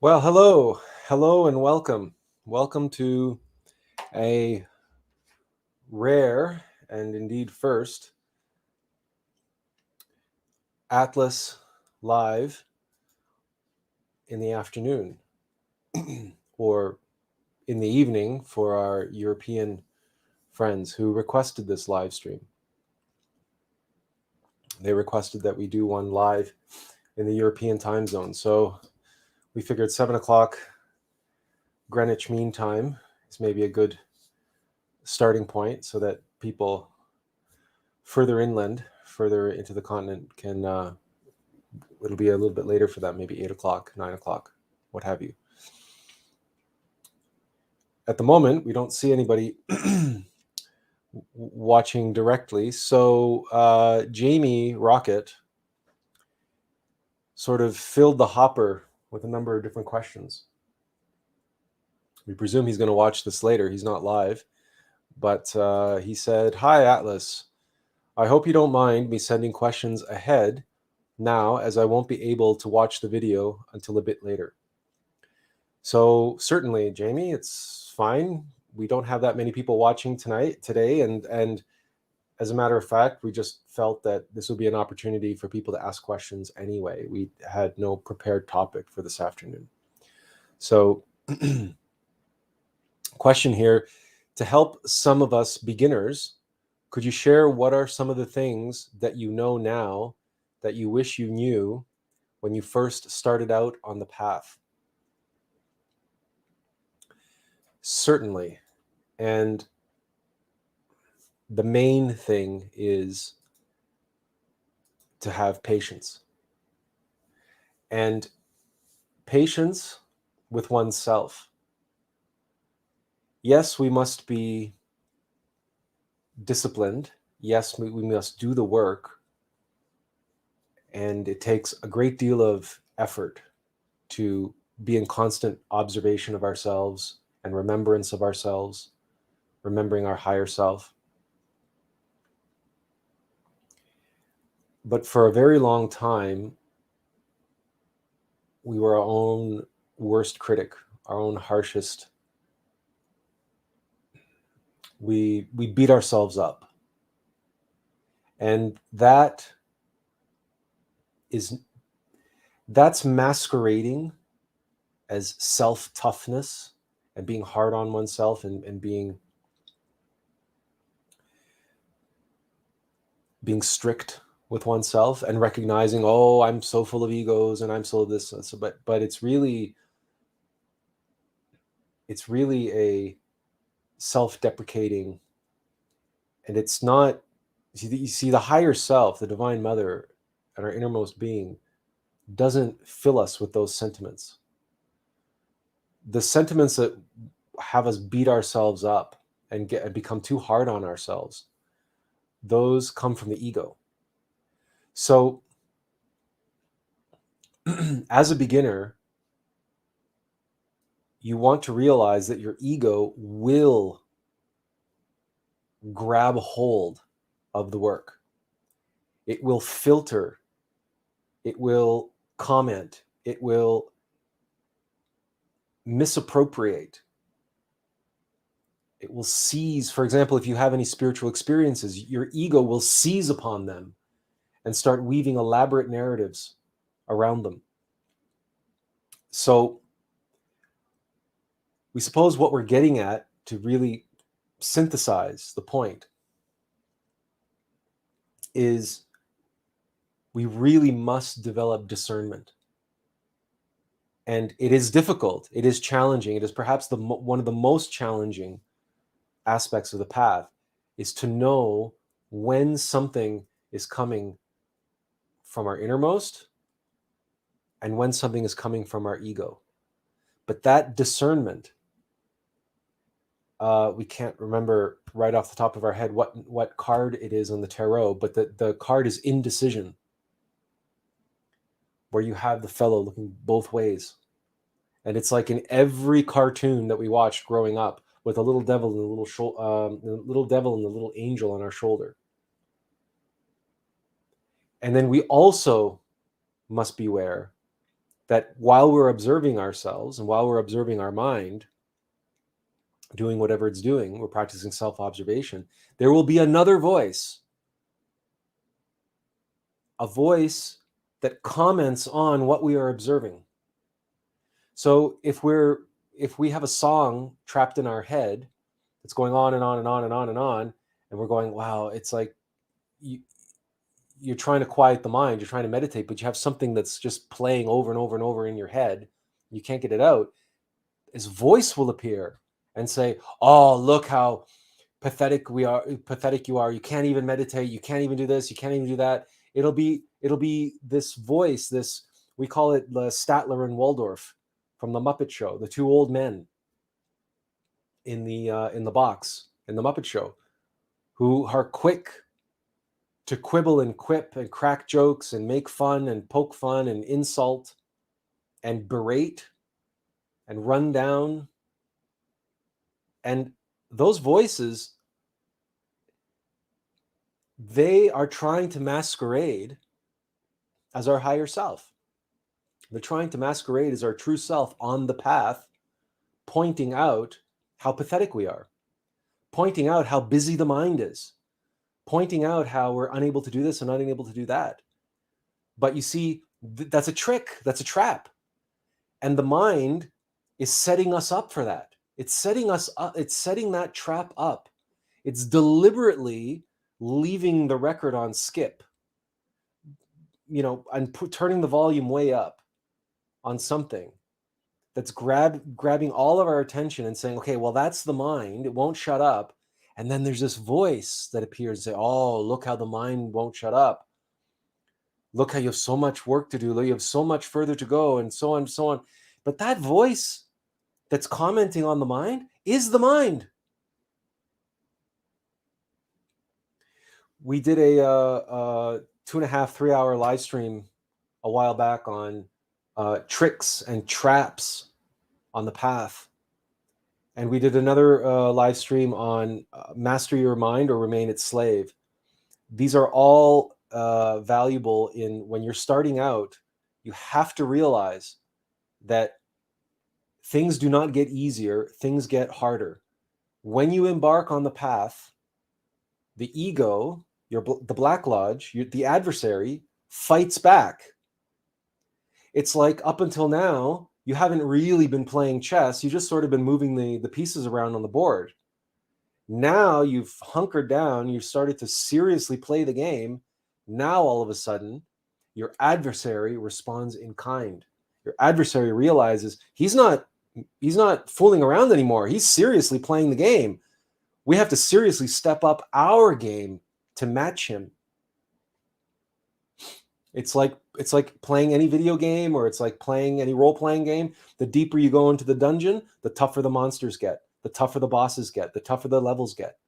Well, hello, and welcome. Welcome to a rare and indeed first Attlas Live in the afternoon or in the evening for our European friends who requested this live stream. They requested that we do one live in the European time zone. So we figured 7 o'clock Greenwich Mean Time is maybe a good starting point so that people further inland, further into the continent can, it'll be a little bit later for them, maybe 8 o'clock, 9 o'clock, what have you. At the moment, we don't see anybody watching directly. So Jamie Rocket sort of filled the hopper with a number of different questions. We presume he's going to watch this later. He's not live, but he said, "Hi, Atlas. I hope you don't mind me sending questions ahead now, as I won't be able to watch the video until a bit later." So certainly, Jamie, it's fine. We don't have that many people watching today, and as a matter of fact, we just felt that this would be an opportunity for people to ask questions anyway. We had no prepared topic for this afternoon. So question here, to help some of us beginners, could you share what are some of the things that you know now that you wish you knew when you first started out on the path? Certainly. And the main thing is to have patience. And patience with oneself. Yes, we must be disciplined. Yes, we must do the work. And it takes a great deal of effort to be in constant observation of ourselves and remembrance of ourselves, remembering our higher self. But for a very long time, we were our own worst critic, our own harshest. We beat ourselves up. And that's masquerading as self-toughness and being hard on oneself and being strict with oneself and recognizing, oh, I'm so full of egos and I'm so this. So, but it's really a self-deprecating, and it's not, you see the higher self, the divine mother and our innermost being doesn't fill us with those sentiments. The sentiments that have us beat ourselves up and become too hard on ourselves, those come from the ego. So as a beginner, you want to realize that your ego will grab hold of the work. It will filter. It will comment. It will misappropriate. It will seize. For example, if you have any spiritual experiences, your ego will seize upon them and start weaving elaborate narratives around them. So we suppose what we're getting at, to really synthesize the point, is we really must develop discernment. And it is difficult. It is challenging. It is perhaps one of the most challenging aspects of the path, is to know when something is coming from our innermost and when something is coming from our ego. But that discernment, we can't remember right off the top of our head what card it is on the tarot, but the card is indecision, where you have the fellow looking both ways. And it's like in every cartoon that we watched growing up, with a little devil and a little angel on our shoulder. And then we also must beware that while we're observing ourselves and while we're observing our mind, doing whatever it's doing, we're practicing self-observation, there will be another voice, a voice that comments on what we are observing. So if we have a song trapped in our head that's going on and on and on and on and on, and we're going, wow, it's like you're trying to quiet the mind, you're trying to meditate, but you have something that's just playing over and over and over in your head, you can't get it out. His voice will appear and say, oh, look how pathetic you are, you can't even meditate, you can't even do this, you can't even do that. It'll be this voice, this, we call it the Statler and Waldorf from the Muppet Show, the two old men in the box in the Muppet Show, who are quick to quibble and quip and crack jokes and make fun and poke fun and insult and berate and run down. And those voices, they are trying to masquerade as our higher self. They're trying to masquerade as our true self on the path, pointing out how pathetic we are, pointing out how busy the mind is, pointing out how we're unable to do this and unable to do that. But you see, that's a trick, that's a trap. And the mind is setting us up for that. It's setting us up, it's setting that trap up. It's deliberately leaving the record on skip, and turning the volume way up on something that's grabbing all of our attention and saying, okay, well, that's the mind, it won't shut up. And then there's this voice that appears and say, oh, look how the mind won't shut up. Look how you have so much work to do. You have so much further to go, and so on and so on. But that voice that's commenting on the mind is the mind. We did a 2.5, 3 hour live stream a while back on tricks and traps on the path. And we did another live stream on master your mind or remain its slave. These are all valuable when you're starting out. You have to realize that things do not get easier, things get harder. When you embark on the path, the ego, the Black Lodge, the adversary, fights back. It's like up until now, you haven't really been playing chess. You just sort of been moving the pieces around on the board. Now you've hunkered down. You've started to seriously play the game. Now, all of a sudden, your adversary responds in kind. Your adversary realizes he's not fooling around anymore. He's seriously playing the game. We have to seriously step up our game to match him. It's like playing any video game, or it's like playing any role-playing game. The deeper you go into the dungeon, the tougher the monsters get, the tougher the bosses get, the tougher the levels get.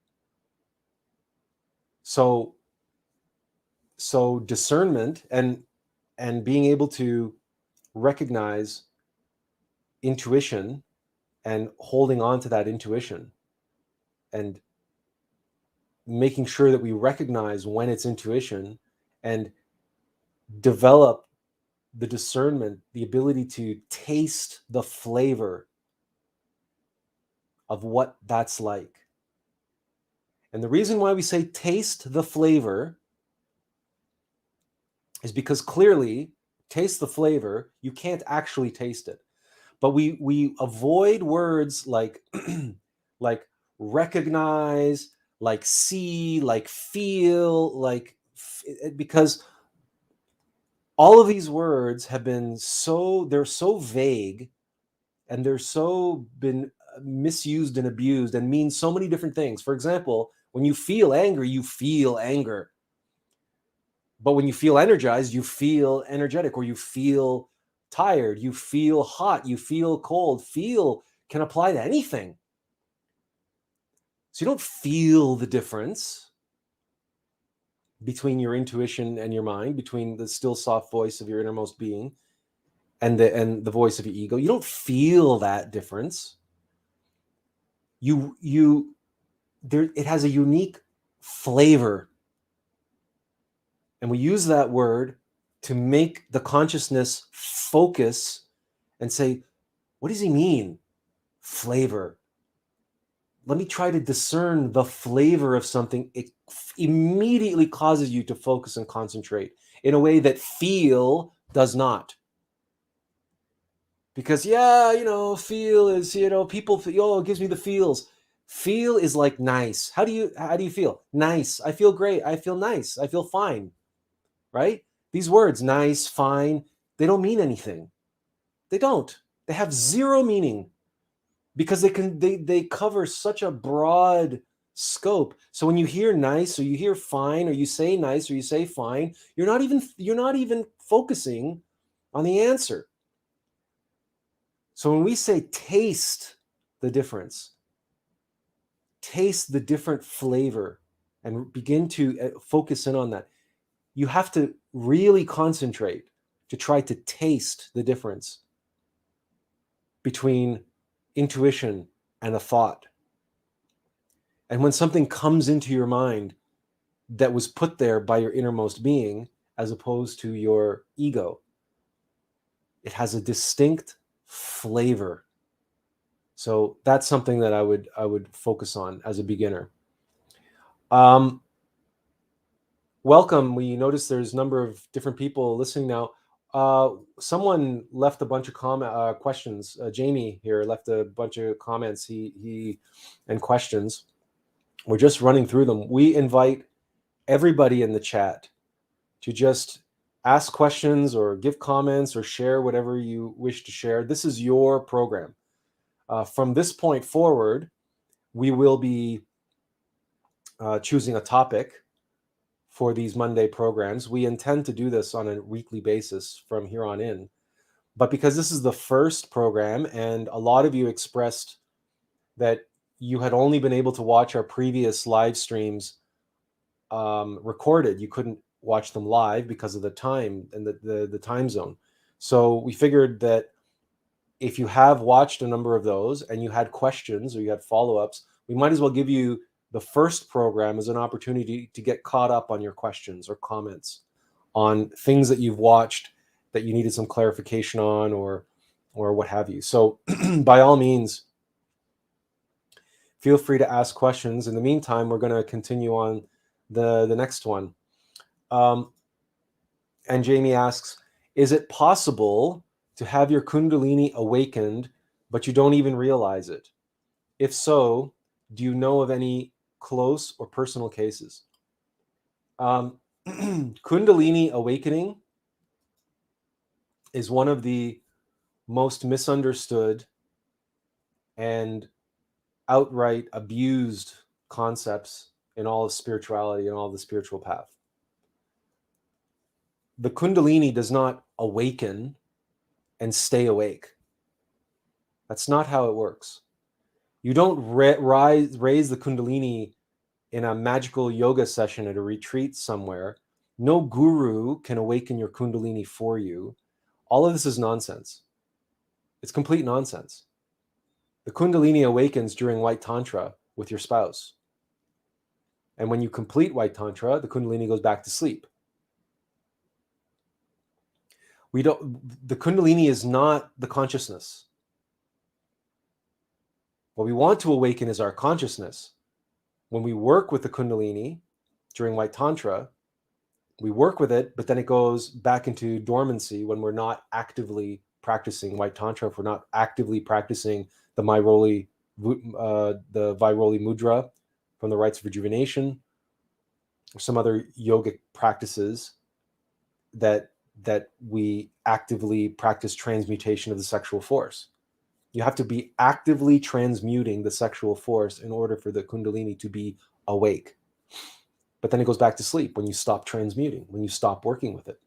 So discernment and being able to recognize intuition and holding on to that intuition and making sure that we recognize when it's intuition and develop the discernment, the ability to taste the flavor of what that's like. And the reason why we say taste the flavor is because clearly, taste the flavor, you can't actually taste it. But we avoid words like like recognize, like see, like feel, because all of these words have been they're so vague, and they're so been misused and abused and mean so many different things. For example, when you feel angry, you feel anger. But when you feel energized, you feel energetic, or you feel tired, you feel hot, you feel cold. Feel can apply to anything. So you don't feel the difference between your intuition and your mind, between the still soft voice of your innermost being and the voice of your ego. You don't feel that difference. It has a unique flavor. And we use that word to make the consciousness focus and say, what does he mean? Flavor. Let me try to discern the flavor of something. It immediately causes you to focus and concentrate in a way that feel does not. Because feel is, people feel, oh, it gives me the feels. Feel is like nice. How do you feel? Nice. I feel great. I feel nice. I feel fine. Right? These words, nice, fine, they don't mean anything. They don't. They have zero meaning because they cover such a broad scope. So when you hear nice or you hear fine or you say nice or you say fine, you're not even focusing on the answer. So when we say taste the difference, taste the different flavor and begin to focus in on that, you have to really concentrate to try to taste the difference between intuition and a thought. And when something comes into your mind that was put there by your innermost being, as opposed to your ego, it has a distinct flavor. So that's something that I would focus on as a beginner. Welcome. We noticed there's a number of different people listening now. Someone left a bunch of questions. Jamie here left a bunch of comments and questions. We're just running through them. We invite everybody in the chat to just ask questions or give comments or share whatever you wish to share. This is your program. From this point forward, we will be choosing a topic for these Monday programs. We intend to do this on a weekly basis from here on in. But because this is the first program and a lot of you expressed that you had only been able to watch our previous live streams recorded, you couldn't watch them live because of the time and the time zone. So we figured that if you have watched a number of those and you had questions or you had follow-ups, we might as well give you the first program as an opportunity to get caught up on your questions or comments on things that you've watched that you needed some clarification on or what have you. So by all means, feel free to ask questions. In the meantime, we're going to continue on the next one. And Jamie asks, is it possible to have your Kundalini awakened, but you don't even realize it? If so, do you know of any close or personal cases? Kundalini awakening is one of the most misunderstood and outright abused concepts in all of spirituality and all of the spiritual path. The Kundalini does not awaken and stay awake. That's not how it works. You don't raise the Kundalini in a magical yoga session at a retreat somewhere. No guru can awaken your Kundalini for you. All of this is nonsense. It's complete nonsense. The Kundalini awakens during White Tantra with your spouse. And when you complete White Tantra, the Kundalini goes back to sleep. The Kundalini is not the consciousness. What we want to awaken is our consciousness. When we work with the Kundalini during White Tantra, we work with it, but then it goes back into dormancy when we're not actively practicing White Tantra, if we're not actively practicing the Vairoli Mudra from the Rites of Rejuvenation, or some other yogic practices that we actively practice transmutation of the sexual force. You have to be actively transmuting the sexual force in order for the Kundalini to be awake. But then it goes back to sleep when you stop transmuting, when you stop working with it.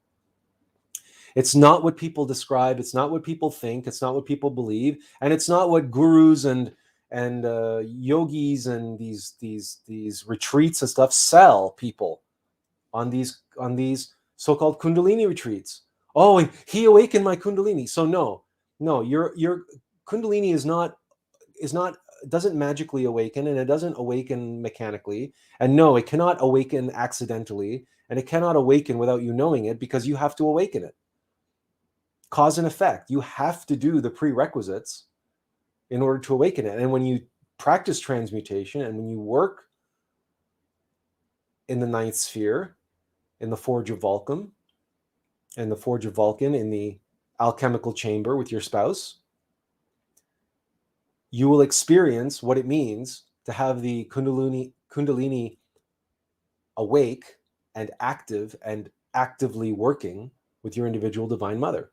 It's not what people describe. It's not what people think. It's not what people believe. And it's not what gurus and yogis and these retreats and stuff sell people on these so-called Kundalini retreats. Oh, he awakened my Kundalini. So no, your Kundalini doesn't magically awaken, and it doesn't awaken mechanically. And no, it cannot awaken accidentally. and it cannot awaken without you knowing it, because you have to awaken it. Cause and effect. You have to do the prerequisites in order to awaken it. And when you practice transmutation and when you work in the ninth sphere, in the Forge of Vulcan, and the Forge of Vulcan in the alchemical chamber with your spouse, you will experience what it means to have the Kundalini awake and active and actively working with your individual divine mother.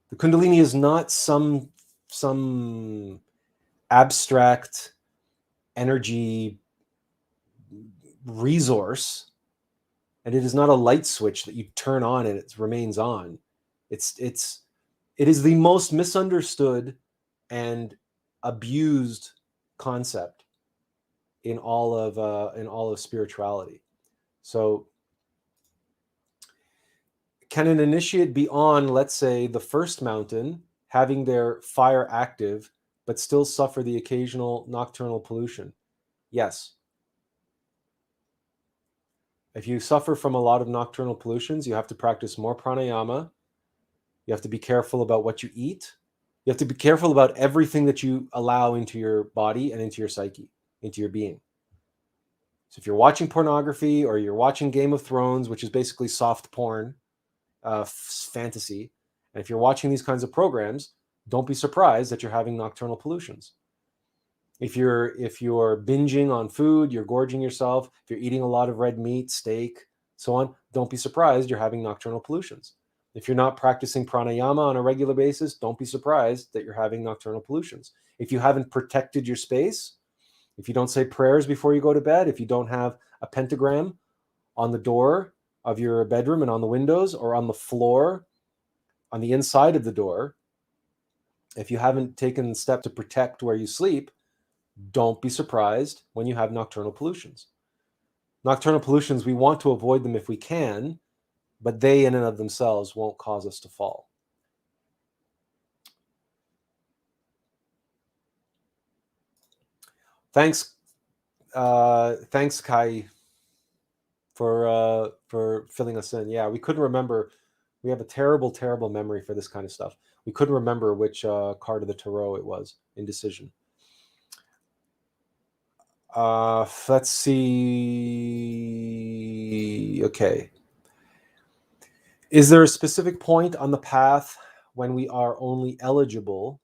The Kundalini is not some abstract energy resource, and it is not a light switch that you turn on and it remains on. It is the most misunderstood and abused concept in all of spirituality. So, can an initiate be on, let's say, the first mountain, having their fire active, but still suffer the occasional nocturnal pollution? Yes. If you suffer from a lot of nocturnal pollutions, you have to practice more pranayama. You have to be careful about what you eat. You have to be careful about everything that you allow into your body and into your psyche, into your being. So if you're watching pornography or you're watching Game of Thrones, which is basically soft porn, fantasy, and if you're watching these kinds of programs, don't be surprised that you're having nocturnal pollutions. If you're binging on food, you're gorging yourself, if you're eating a lot of red meat, steak, so on, don't be surprised you're having nocturnal pollutions. If you're not practicing pranayama on a regular basis, don't be surprised that you're having nocturnal pollutions. If you haven't protected your space, if you don't say prayers before you go to bed, if you don't have a pentagram on the door of your bedroom and on the windows or on the floor, on the inside of the door, if you haven't taken the step to protect where you sleep, don't be surprised when you have nocturnal pollutions. Nocturnal pollutions, we want to avoid them if we can, but they in and of themselves won't cause us to fall. Thanks, Kai, for filling us in. Yeah, we couldn't remember. We have a terrible, terrible memory for this kind of stuff. We couldn't remember which card of the tarot it was. Indecision. Let's see. Okay. Is there a specific point on the path when we are only eligible,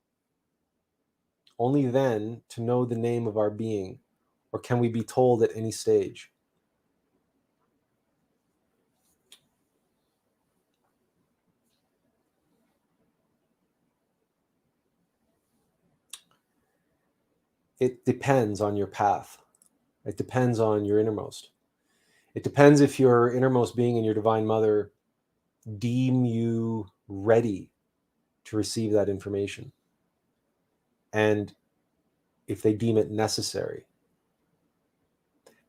only then, to know the name of our being? Or can we be told at any stage? It depends on your path. It depends on your innermost. It depends if your innermost being and your divine mother deem you ready to receive that information, and if they deem it necessary.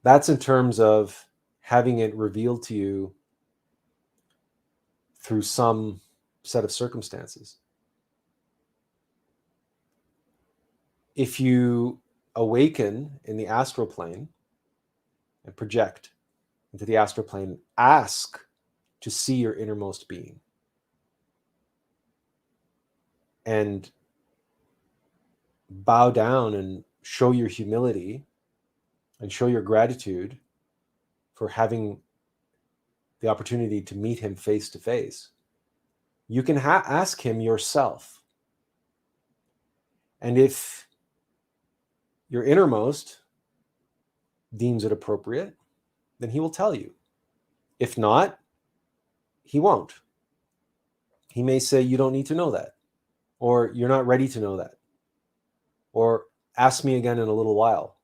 That's in terms of having it revealed to you through some set of circumstances. If you awaken in the astral plane and project into the astral plane, ask to see your innermost being and bow down and show your humility and show your gratitude for having the opportunity to meet him face to face. You can ask him yourself. And if your innermost deems it appropriate, then he will tell you. If not, he won't. He may say, you don't need to know that, or you're not ready to know that, or ask me again in a little while.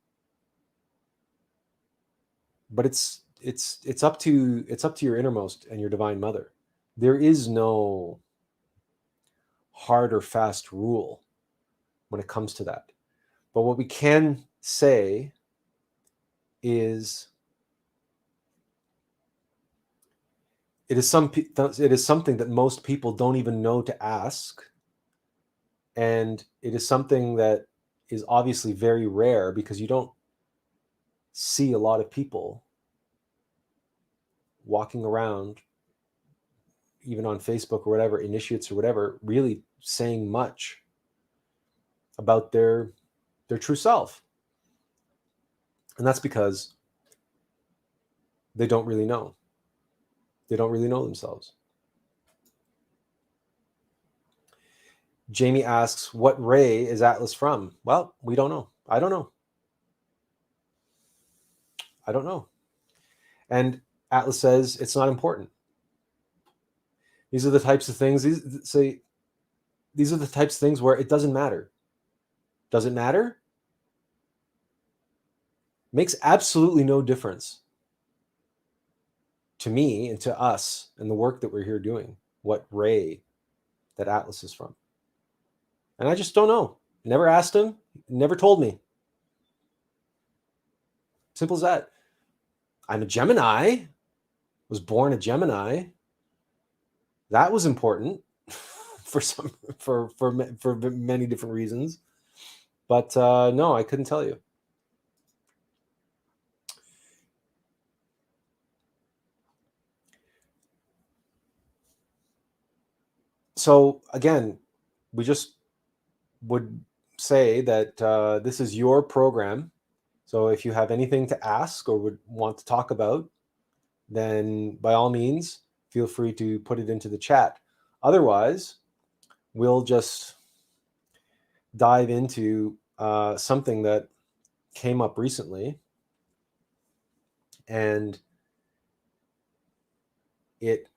But it's up to your innermost and your divine mother. There is no hard or fast rule when it comes to that. But what we can say is it is something that most people don't even know to ask, and it is something that is obviously very rare because you don't see a lot of people walking around, even on Facebook or whatever, initiates or whatever, really saying much about their true self. And that's because they don't really know. They don't really know themselves. Jamie asks, what ray is Attlas from? Well, we don't know. I don't know. I don't know. And Attlas says it's not important. These are the types of things, these are the types of things where it doesn't matter. Does it matter? Makes absolutely no difference to me and to us and the work that we're here doing, what ray that Attlas is from. And I just don't know. Never asked him, never told me. Simple as that. I'm a Gemini, was born a Gemini. That was important for many different reasons. But no, I couldn't tell you. So again, we just would say that this is your program. So if you have anything to ask or would want to talk about, then by all means, feel free to put it into the chat. Otherwise, we'll just dive into something that came up recently, and it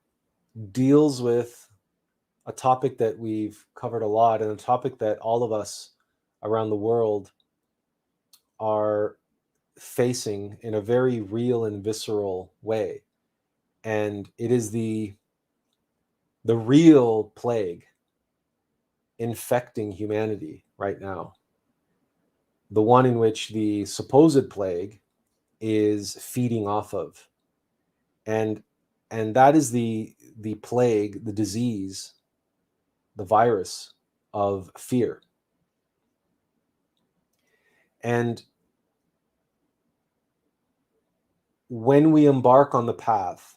deals with a topic that we've covered a lot, and a topic that all of us around the world are facing in a very real and visceral way. And it is the real plague infecting humanity right now. The one in which the supposed plague is feeding off of. And that is the plague, the disease, the virus of fear. And when we embark on the path,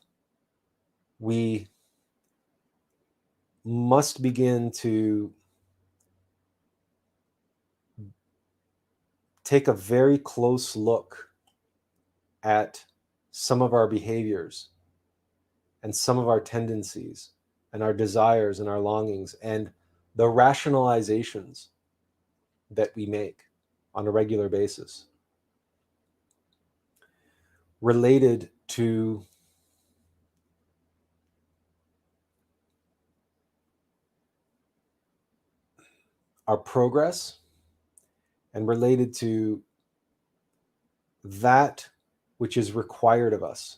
we must begin to take a very close look at some of our behaviors and some of our tendencies and our desires and our longings and the rationalizations that we make on a regular basis related to our progress and related to that which is required of us.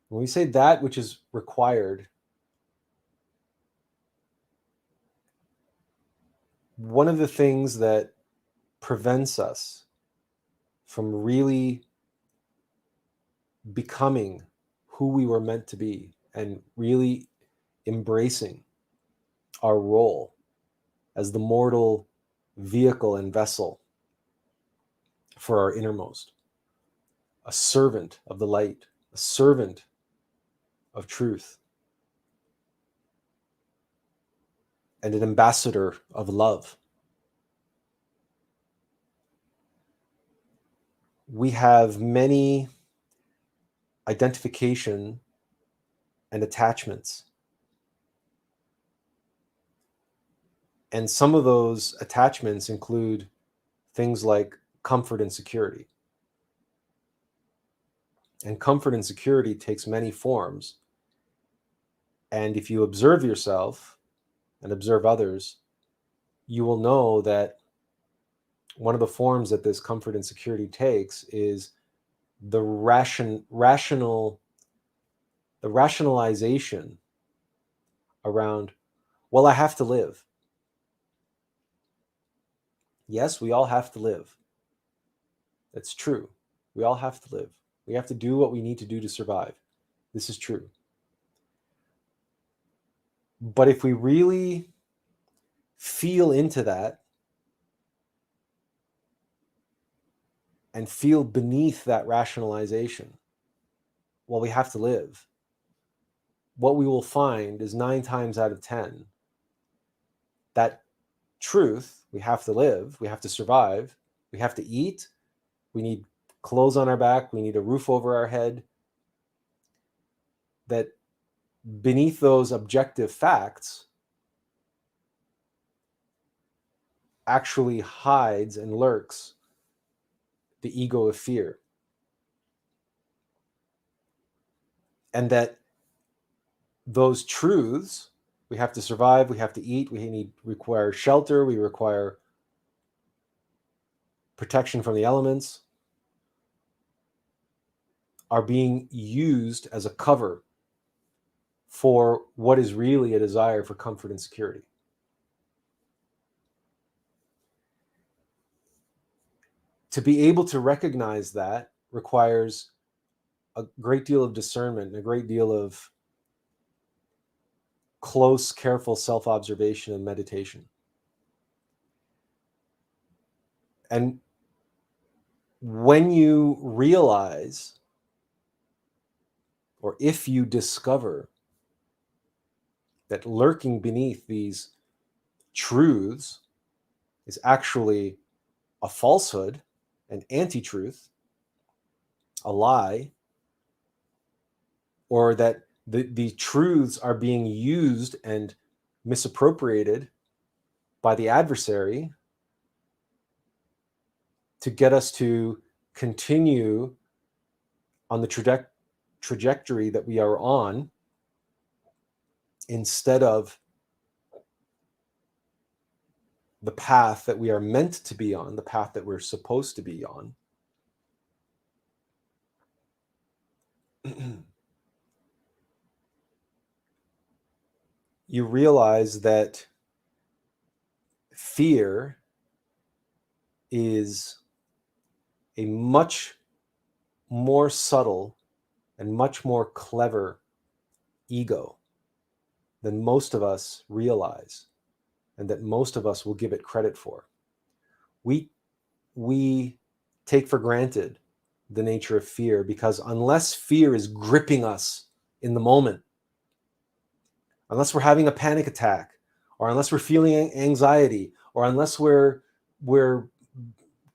When we say that which is required, one of the things that prevents us from really becoming who we were meant to be and really embracing our role as the mortal vehicle and vessel for our innermost, a servant of the light, a servant of truth, and an ambassador of love. We have many identification and attachments. And some of those attachments include things like comfort and security. And comfort and security takes many forms. And if you observe yourself and observe others, you will know that one of the forms that this comfort and security takes is the rationalization around, well, I have to live. Yes, we all have to live. That's true. We all have to live. We have to do what we need to do to survive. This is true. But if we really feel into that and feel beneath that rationalization, well, we have to live, what we will find is 9 times out of 10, that truth, we have to live, we have to survive, we have to eat, we need clothes on our back, we need a roof over our head, that beneath those objective facts actually hides and lurks the ego of fear. And that those truths, we have to survive, we have to eat, we require shelter, we require protection from the elements, are being used as a cover for what is really a desire for comfort and security. To be able to recognize that requires a great deal of discernment and a great deal of close, careful self-observation and meditation. And when you realize, or if you discover, that lurking beneath these truths is actually a falsehood, an anti-truth, a lie, or that the truths are being used and misappropriated by the adversary to get us to continue on the trajectory that we are on, instead of the path that we are meant to be on, the path that we're supposed to be on. You realize that fear is a much more subtle and much more clever ego than most of us realize, and that most of us will give it credit for. We take for granted the nature of fear, because unless fear is gripping us in the moment, unless we're having a panic attack, or unless we're feeling anxiety, or unless we're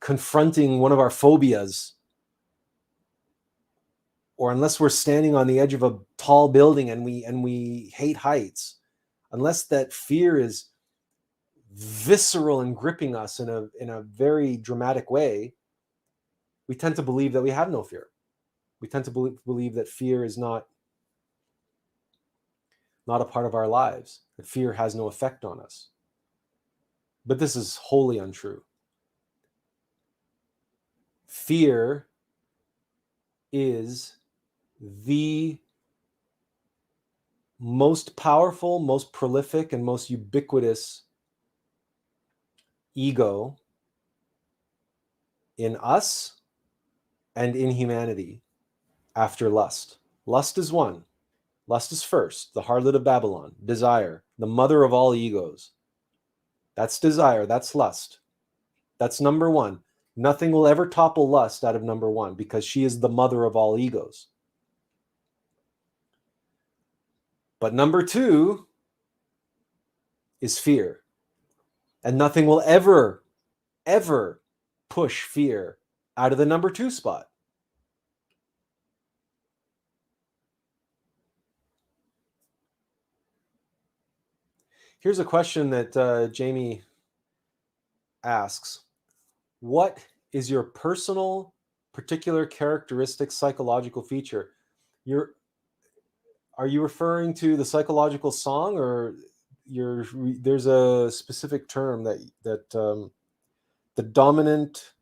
confronting one of our phobias, or unless we're standing on the edge of a tall building and we hate heights, unless that fear is visceral and gripping us in a very dramatic way, we tend to believe that we have no fear. We tend to believe that fear is not a part of our lives, that fear has no effect on us. But this is wholly untrue. Fear is the most powerful, most prolific, and most ubiquitous ego in us and in humanity after lust. Lust is one. Lust is first, the harlot of Babylon, desire, the mother of all egos. That's desire, that's lust. That's number one. Nothing will ever topple lust out of number one, because she is the mother of all egos. But number two is fear. And nothing will ever, ever push fear out of the number two spot. Here's a question that Jamie asks. What is your personal, particular characteristic psychological feature? Are you referring to the psychological song, or there's a specific term that the dominant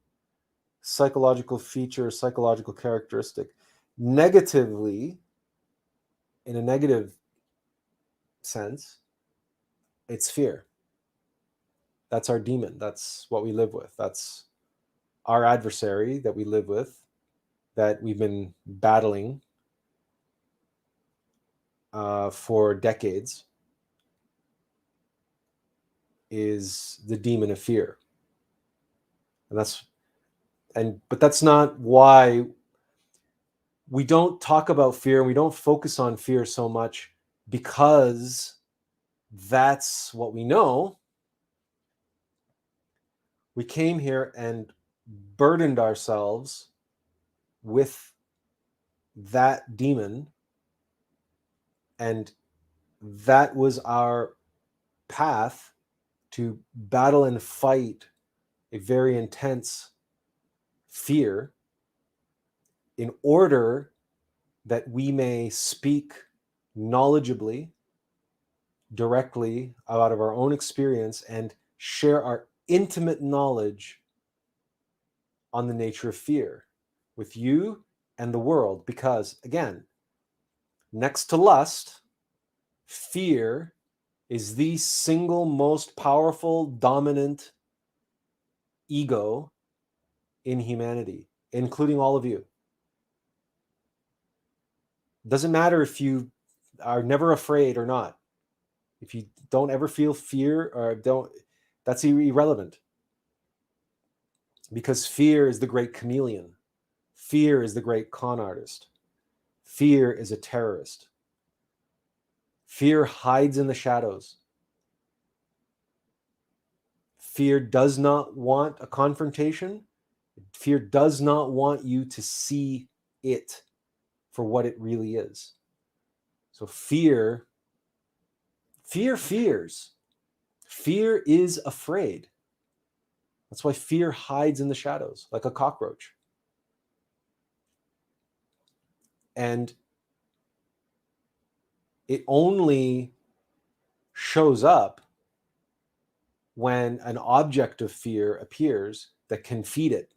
psychological feature, psychological characteristic? Negatively, in a negative sense, it's fear. That's our demon. That's what we live with. That's our adversary that we live with, that we've been battling for decades, is the demon of fear. But that's not why we don't talk about fear and we don't focus on fear so much because that's what we know. We came here and burdened ourselves with that demon, and that was our path to battle and fight a very intense fear in order that we may speak knowledgeably, directly out of our own experience and share our intimate knowledge on the nature of fear with you and the world. Because again, next to lust, fear is the single most powerful, dominant ego in humanity, including all of you. Doesn't matter if you are never afraid or not. If you don't ever feel fear or don't, that's irrelevant. Because fear is the great chameleon. Fear is the great con artist. Fear is a terrorist. Fear hides in the shadows. Fear does not want a confrontation. Fear does not want you to see it for what it really is. So fear fears. Fear is afraid. That's why fear hides in the shadows like a cockroach. And it only shows up when an object of fear appears that can feed it.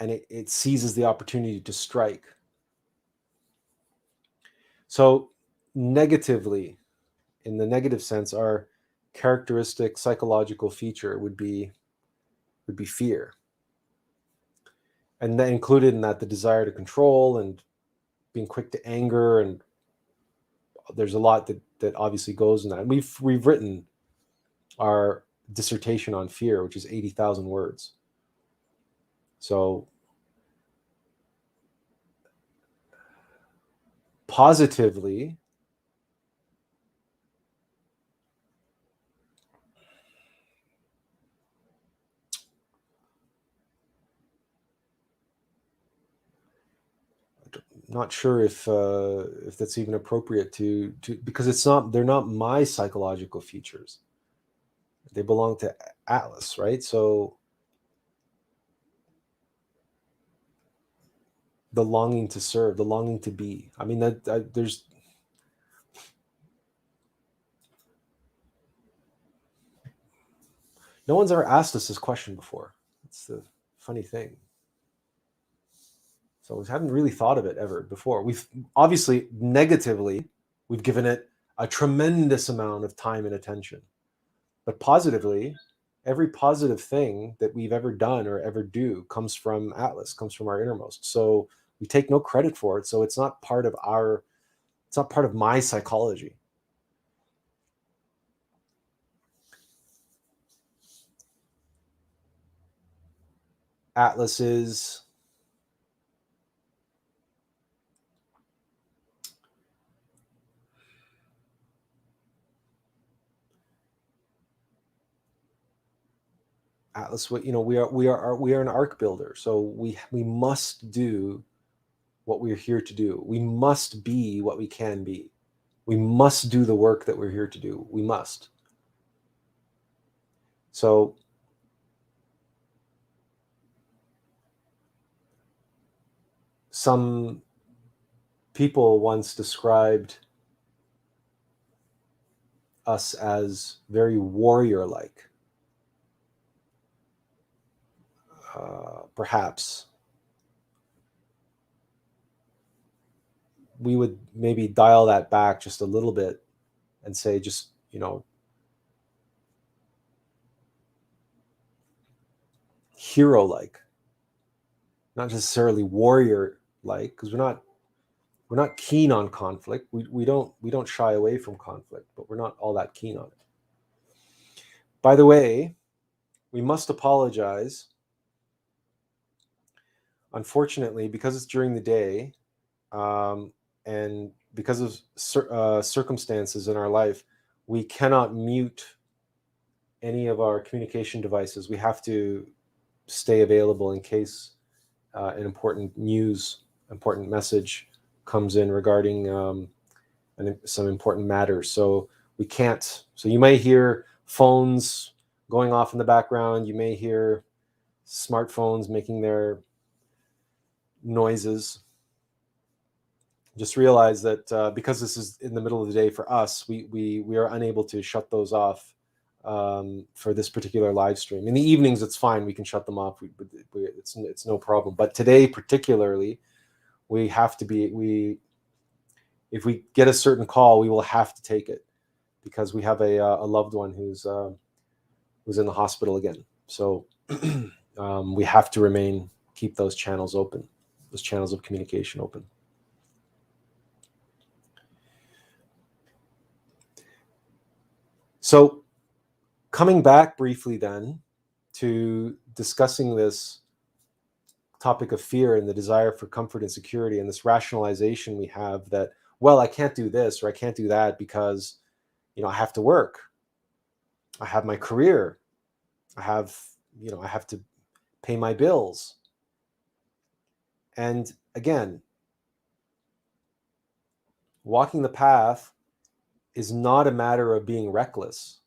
And it seizes the opportunity to strike. So negatively, in the negative sense, our characteristic psychological feature would be fear. And that included in that the desire to control and being quick to anger, and there's a lot that obviously goes in that. And we've written our dissertation on fear, which is 80,000 words. So positively, not sure if that's even appropriate to because they're not my psychological features. They belong to Attlas, right? So the longing to serve, the longing to be. I mean, there's no one's ever asked us this question before. It's the funny thing. So we haven't really thought of it ever before. We've obviously negatively, we've given it a tremendous amount of time and attention. But positively, every positive thing that we've ever done or ever do comes from Attlas, comes from our innermost. So we take no credit for it. So it's not part of my psychology. Attlas is Attlas, we are an arc builder. So we must do what we're here to do. We must be what we can be. We must do the work that we're here to do. We must. So some people once described us as very warrior-like. Perhaps we would maybe dial that back just a little bit and say just, hero-like, not necessarily warrior-like, because we're not keen on conflict. We don't shy away from conflict, but we're not all that keen on it. By the way, we must apologize unfortunately, because it's during the day, and because of circumstances in our life, we cannot mute any of our communication devices. We have to stay available in case an important message comes in regarding some important matters. So we can't. So you may hear phones going off in the background. You may hear smartphones making their noises. Just realize that because this is in the middle of the day for us, we are unable to shut those off for this particular live stream. In the evenings, it's fine; we can shut them off. It's no problem. But today, particularly, we have to be. If we get a certain call, we will have to take it because we have a loved one who's in the hospital again. So we have to keep those channels open, those channels of communication open. So coming back briefly then to discussing this topic of fear and the desire for comfort and security and this rationalization we have that, well, I can't do this or I can't do that because, I have to work. I have my career. I have to pay my bills. And again, walking the path is not a matter of being reckless.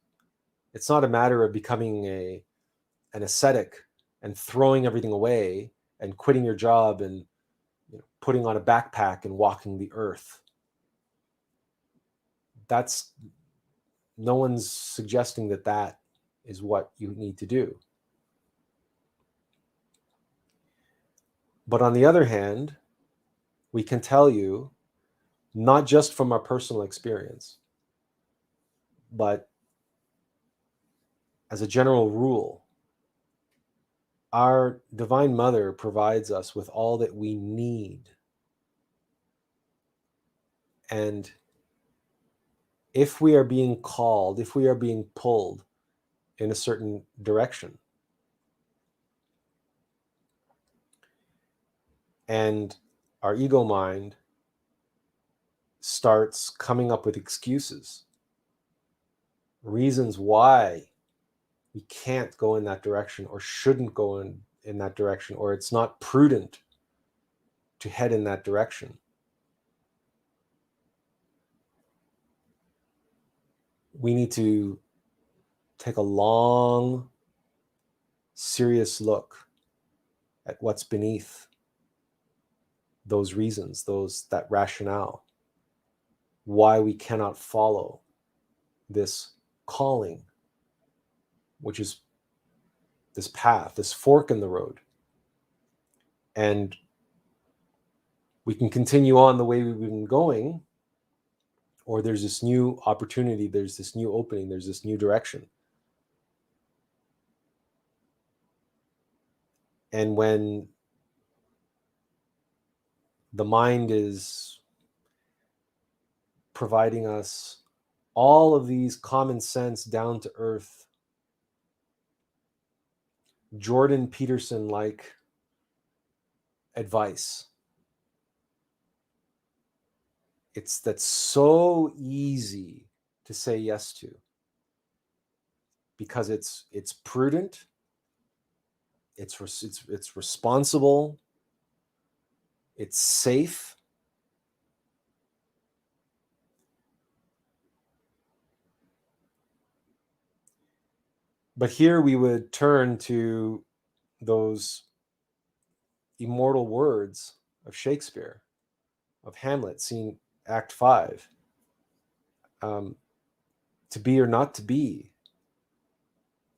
It's not a matter of becoming an ascetic and throwing everything away and quitting your job and putting on a backpack and walking the earth. No one's suggesting that is what you need to do. But on the other hand, we can tell you, not just from our personal experience, but as a general rule, our Divine Mother provides us with all that we need. And if we are being called, if we are being pulled in a certain direction, and our ego mind starts coming up with excuses, reasons why we can't go in that direction or shouldn't go in that direction, or it's not prudent to head in that direction, we need to take a long, serious look at what's beneath those reasons, that rationale, why we cannot follow this calling, which is this path, this fork in the road. And we can continue on the way we've been going, or there's this new opportunity, there's this new opening, there's this new direction. And when the mind is providing us all of these common sense, down to earth, Jordan Peterson-like advice, that's so easy to say yes to because it's prudent, it's responsible, it's safe. But here we would turn to those immortal words of Shakespeare, of Hamlet, scene Act 5. To be or not to be,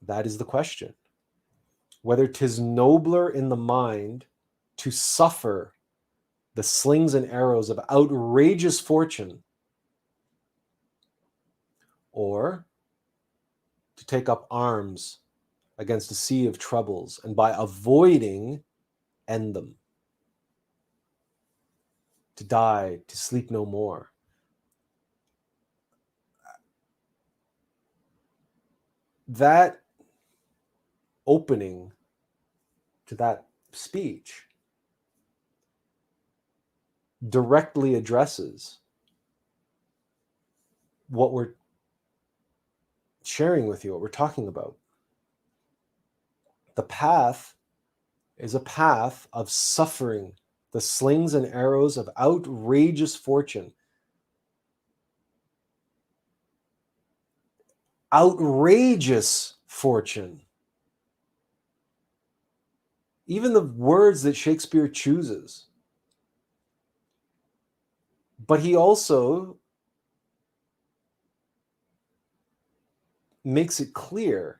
that is the question. Whether 'tis nobler in the mind to suffer the slings and arrows of outrageous fortune, or to take up arms against a sea of troubles and by avoiding end them, to die, to sleep no more. That opening to that speech directly addresses what we're sharing with you, what we're talking about. The path is a path of suffering, the slings and arrows of outrageous fortune. Outrageous fortune. Even the words that Shakespeare chooses. But he also makes it clear,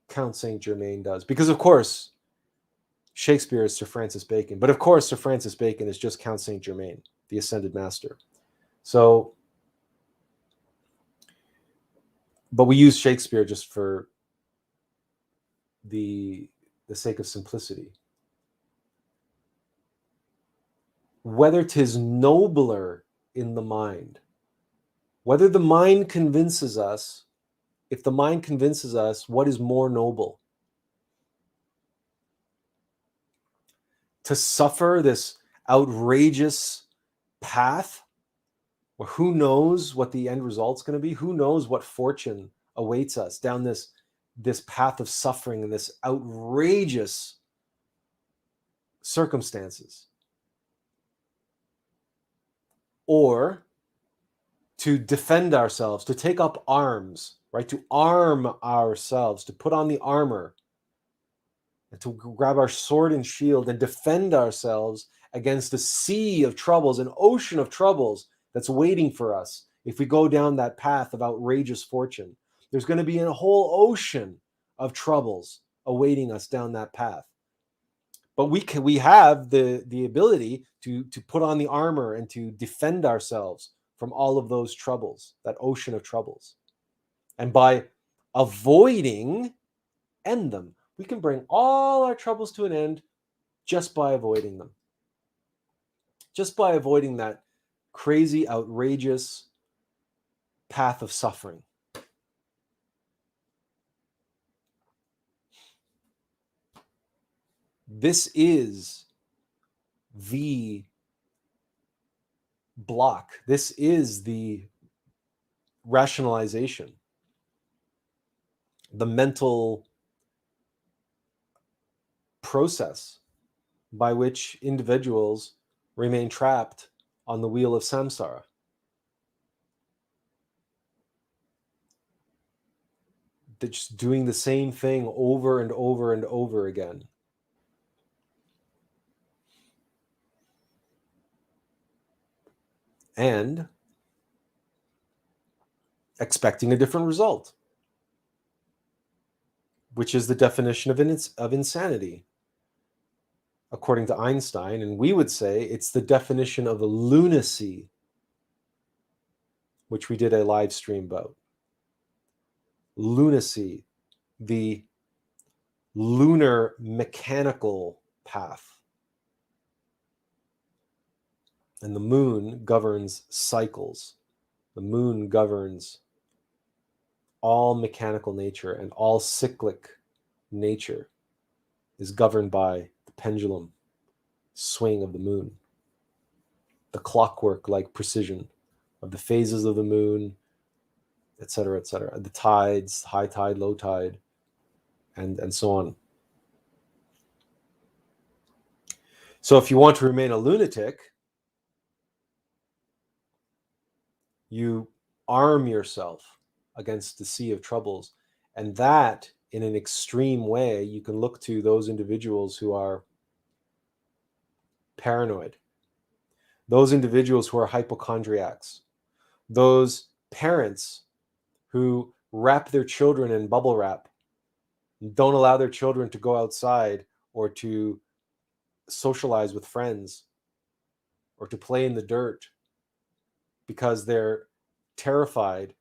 Count Saint Germain does, because of course Shakespeare is Sir Francis Bacon, but of course Sir Francis Bacon is just Count Saint Germain, the ascended master. So, but we use Shakespeare just for the sake of simplicity. Whether 'tis nobler in the mind, whether the mind convinces us, if the mind convinces us what is more noble, to suffer this outrageous path, where who knows what the end result's going to be, who knows what fortune awaits us down this path of suffering and this outrageous circumstances, or to defend ourselves, to take up arms, right? To arm ourselves, to put on the armor, and to grab our sword and shield and defend ourselves against a sea of troubles, an ocean of troubles that's waiting for us. If we go down that path of outrageous fortune, there's going to be a whole ocean of troubles awaiting us down that path. But we have the ability to put on the armor and to defend ourselves from all of those troubles, that ocean of troubles. And by avoiding, end them. We can bring all our troubles to an end just by avoiding them. Just by avoiding that crazy, outrageous path of suffering. This is the block. This is the rationalization, the mental process by which individuals remain trapped on the wheel of samsara. They're just doing the same thing over and over and over again. And expecting a different result, which is the definition of insanity, according to Einstein. And we would say it's the definition of lunacy, which we did a live stream about. Lunacy, the lunar mechanical path. And the moon governs cycles. The moon governs all mechanical nature, and all cyclic nature is governed by the pendulum swing of the moon. The clockwork-like precision of the phases of the moon, etc., etc. The tides, high tide, low tide, and so on. So if you want to remain a lunatic, you arm yourself against the sea of troubles. And that, in an extreme way, you can look to those individuals who are paranoid, those individuals who are hypochondriacs, those parents who wrap their children in bubble wrap, don't allow their children to go outside or to socialize with friends or to play in the dirt because they're terrified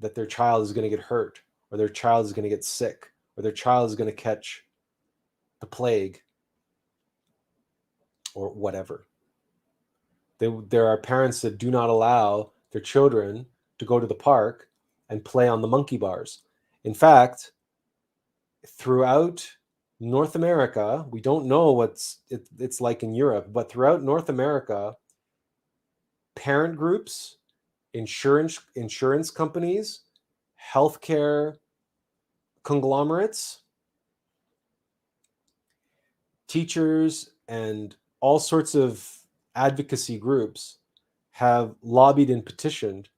that their child is going to get hurt, or their child is going to get sick, or their child is going to catch the plague, or whatever. There are parents that do not allow their children to go to the park and play on the monkey bars. In fact, throughout North America, we don't know what's it's like in Europe, but throughout North America, parent groups, insurance companies, healthcare conglomerates, teachers, and all sorts of advocacy groups have lobbied and petitioned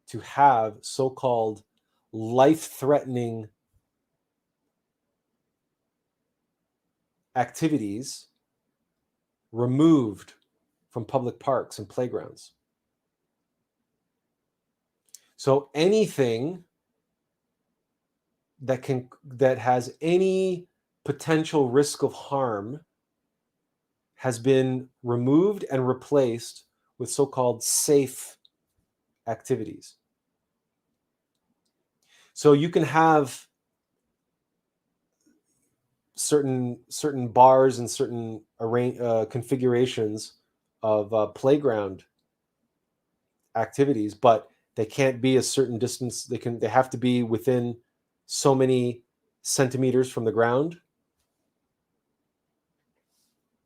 to have so-called life-threatening activities removed from public parks and playgrounds. So anything that has any potential risk of harm has been removed and replaced with so-called safe activities. So you can have certain bars and certain configurations of playground activities, but they can't be a certain distance. They have to be within so many centimeters from the ground.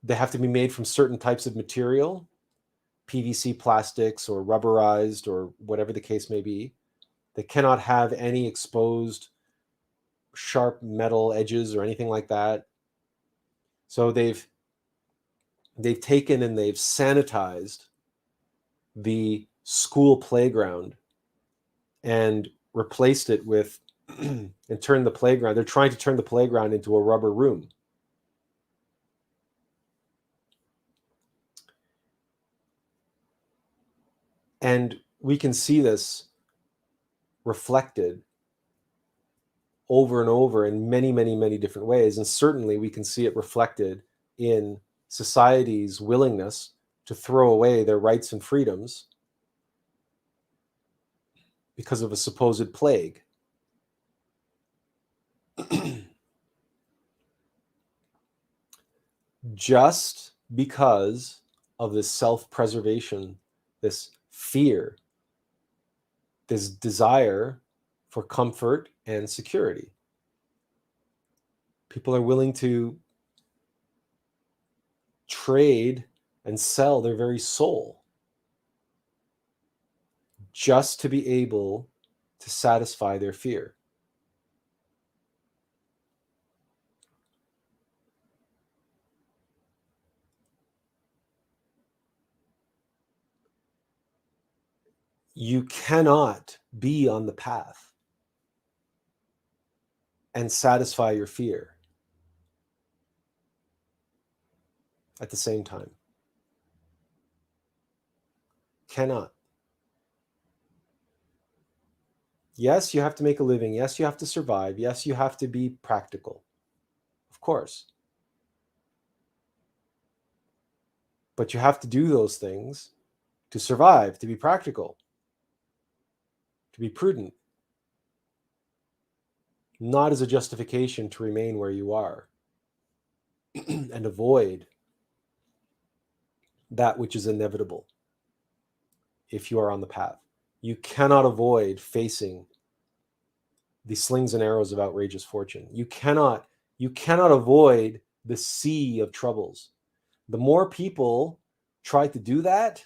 They have to be made from certain types of material, PVC plastics or rubberized or whatever the case may be. They cannot have any exposed sharp metal edges or anything like that. So they've taken and they've sanitized the school playground and replaced it with and turned the playground. They're trying to turn the playground into a rubber room. And we can see this reflected over and over in many, many, many different ways. And certainly we can see it reflected in society's willingness to throw away their rights and freedoms because of a supposed plague. Just because of this self-preservation, this fear, this desire for comfort and security. People are willing to trade and sell their very soul just to be able to satisfy their fear. You cannot be on the path and satisfy your fear at the same time. Cannot. Yes, you have to make a living. Yes, you have to survive. Yes, you have to be practical. Of course. But you have to do those things to survive, to be practical, to be prudent, not as a justification to remain where you are and avoid that which is inevitable if you are on the path. You cannot avoid facing the slings and arrows of outrageous fortune. You cannot avoid the sea of troubles. The more people try to do that,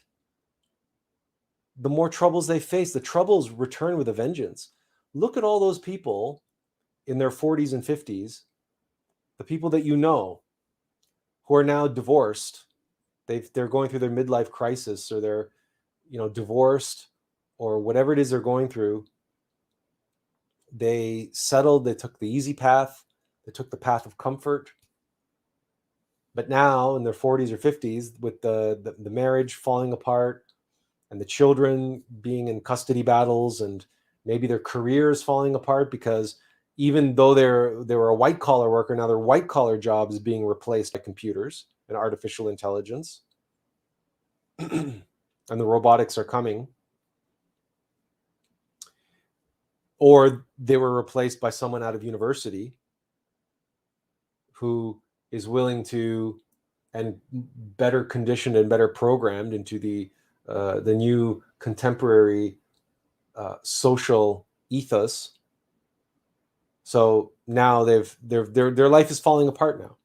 the more troubles they face. The troubles return with a vengeance. Look at all those people in their 40s and 50s, the people that you know who are now divorced. They're going through their midlife crisis, or they're, divorced, or whatever it is they're going through. They settled, they took the easy path, they took the path of comfort. But now in their 40s or 50s, with the marriage falling apart and the children being in custody battles, and maybe their careers falling apart, because even though they were a white collar worker, now their white collar job is being replaced by computers and artificial intelligence. And the robotics are coming. Or they were replaced by someone out of university who is willing to, and better conditioned and better programmed into the new contemporary social ethos. So now their life is falling apart now.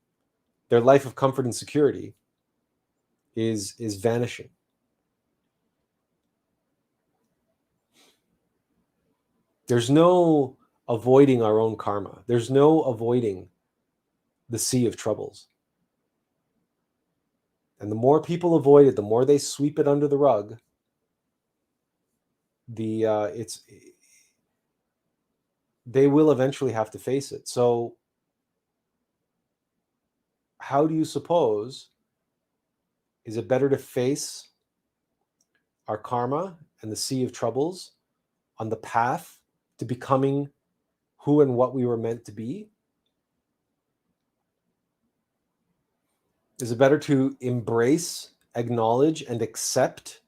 Their life of comfort and security is vanishing. There's no avoiding our own karma. There's no avoiding the sea of troubles. And the more people avoid it, the more they sweep it under the rug, they will eventually have to face it. So how do you suppose, is it better to face our karma and the sea of troubles on the path to becoming who and what we were meant to be? Is it better to embrace, acknowledge, and accept,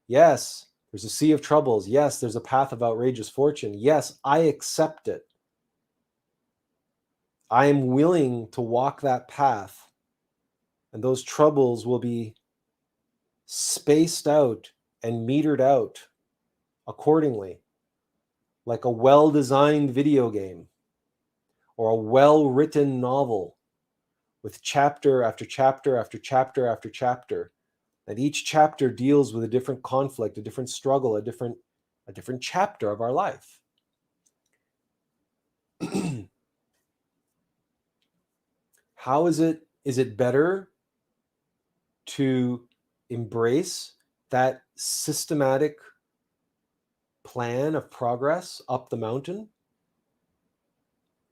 yes, there's a sea of troubles. Yes, there's a path of outrageous fortune. Yes, I accept it. I am willing to walk that path, and those troubles will be spaced out and metered out accordingly, like a well-designed video game or a well-written novel with chapter after chapter after chapter after chapter. And each chapter deals with a different conflict, a different struggle, a different chapter of our life. How is it better to embrace that systematic plan of progress up the mountain,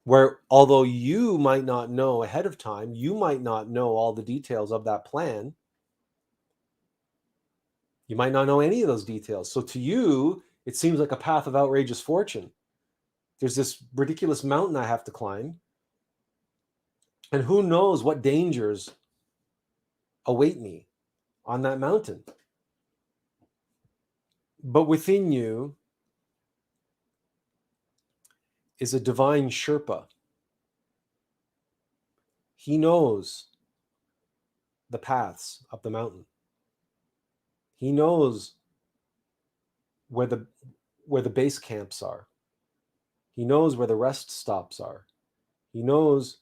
where although you might not know ahead of time, you might not know all the details of that plan, you might not know any of those details. So to you, it seems like a path of outrageous fortune. There's this ridiculous mountain I have to climb, and who knows what dangers await me on that mountain. But within you is a divine Sherpa. He knows the paths up the mountain. He knows where the base camps are. He knows where the rest stops are. He knows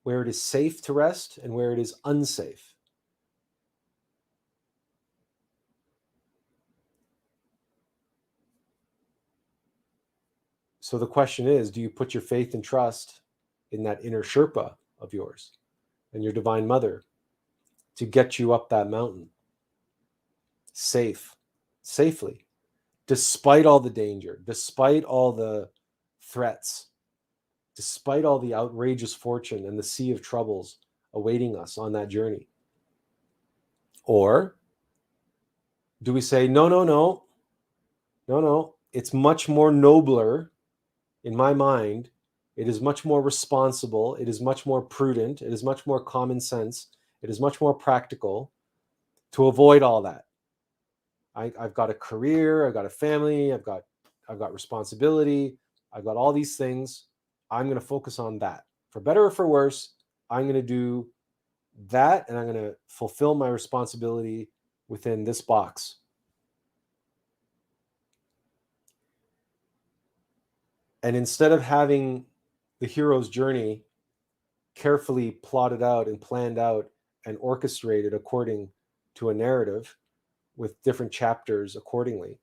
where it is safe to rest and where it is unsafe. So the question is, do you put your faith and trust in that inner Sherpa of yours and your divine mother to get you up that mountain safely, despite all the danger, despite all the threats, despite all the outrageous fortune and the sea of troubles awaiting us on that journey? Or do we say, no, it's much more nobler in my mind, it is much more responsible, it is much more prudent, it is much more common sense, it is much more practical to avoid all that. I've got a career, I've got a family, I've got responsibility, I've got all these things. I'm going to focus on that. For better or for worse, I'm going to do that, and I'm going to fulfill my responsibility within this box. And instead of having the hero's journey carefully plotted out and planned out and orchestrated according to a narrative with different chapters accordingly,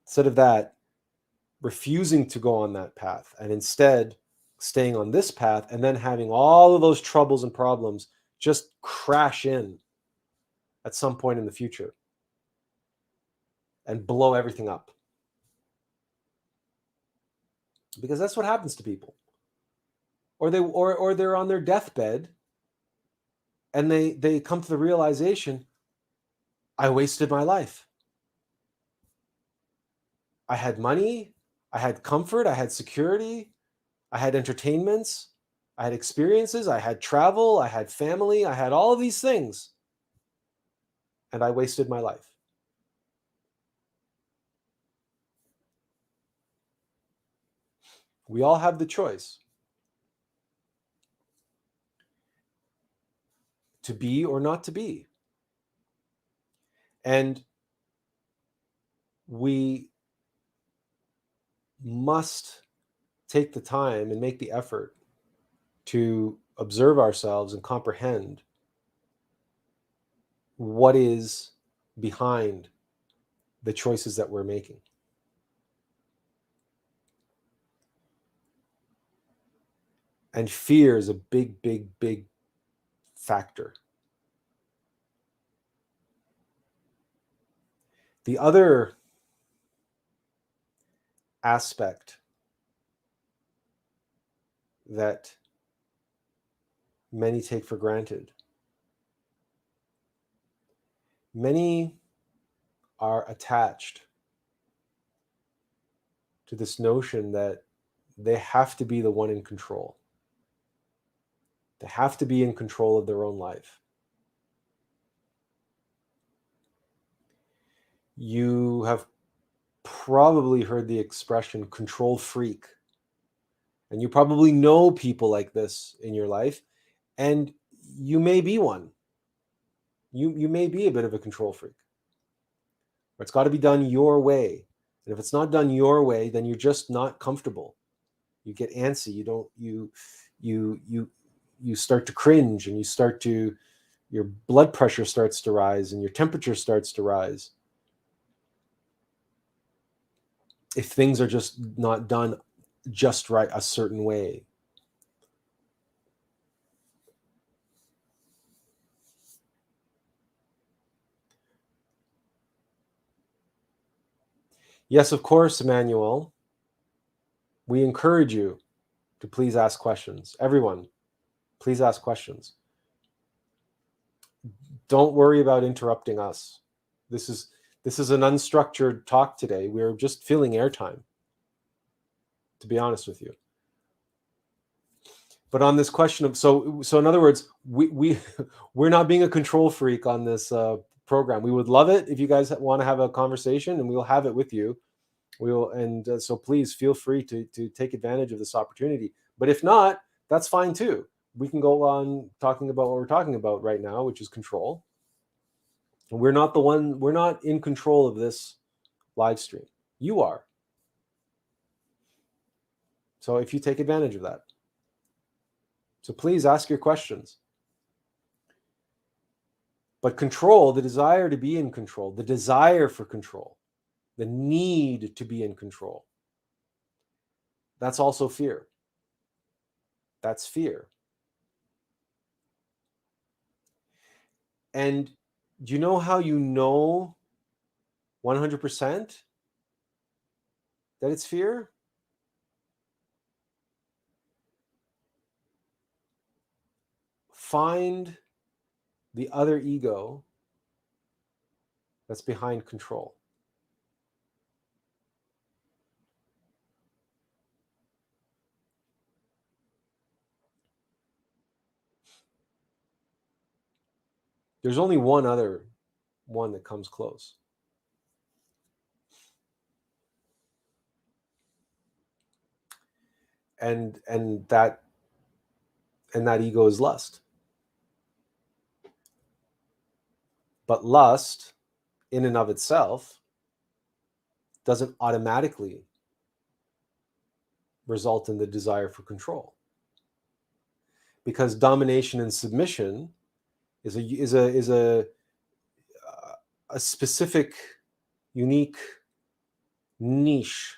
instead of that, refusing to go on that path and instead staying on this path and then having all of those troubles and problems just crash in at some point in the future and blow everything up. Because that's what happens to people. Or they're on their deathbed and they come to the realization, I wasted my life. I had money, I had comfort, I had security, I had entertainments, I had experiences, I had travel, I had family, I had all of these things. And I wasted my life. We all have the choice to be or not to be. And we must take the time and make the effort to observe ourselves and comprehend what is behind the choices that we're making. And fear is a big, big, big factor. The other aspect that many take for granted, many are attached to this notion that they have to be the one in control. They have to be in control of their own life. You have probably heard the expression control freak. And you probably know people like this in your life. And you may be one. You may be a bit of a control freak. But it's got to be done your way. And if it's not done your way, then you're just not comfortable. You get antsy. You start to cringe, and your blood pressure starts to rise, and your temperature starts to rise. If things are just not done just right a certain way. Yes, of course, Emmanuel. We encourage you to please ask questions. Everyone, please ask questions. Don't worry about interrupting us. This is an unstructured talk today. We're just filling airtime, to be honest with you. But on this question of so in other words, we're not being a control freak on this program. We would love it if you guys want to have a conversation, and we'll have it with you. So please feel free to take advantage of this opportunity. But if not, that's fine too. We can go on talking about what we're talking about right now, which is control. And we're not in control of this live stream. You are. So if you take advantage of that. So please ask your questions. But control, the desire to be in control, the desire for control, the need to be in control, that's also fear. That's fear. And do you know how you know 100% that it's fear? Find the other ego that's behind control. There's only one other one that comes close. And that ego is lust. But lust, in and of itself, doesn't automatically result in the desire for control. Because domination and submission is a specific, unique niche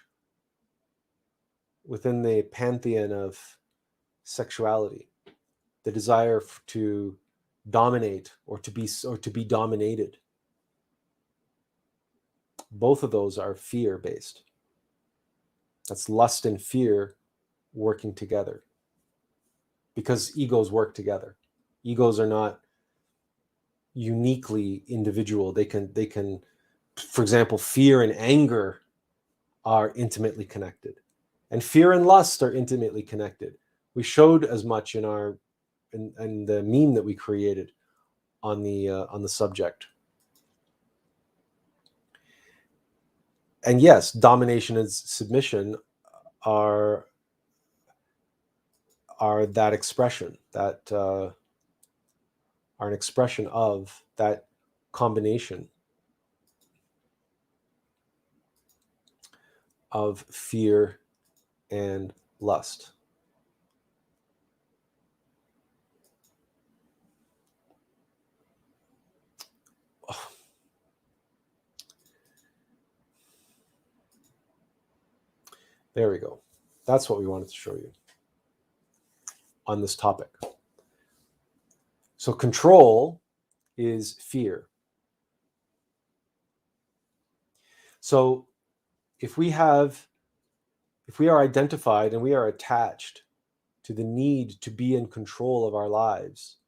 within the pantheon of sexuality. The desire to dominate or to be dominated. Both of those are fear-based. That's lust and fear working together. Because egos work together. Egos are not uniquely individual. They can, for example, fear and anger are intimately connected. And fear and lust are intimately connected. We showed as much in the meme that we created on the subject. And yes, domination and submission are that expression, that are an expression of that combination of fear and lust. There we go. That's what we wanted to show you on this topic. So control is fear. So if we are identified and we are attached to the need to be in control of our lives,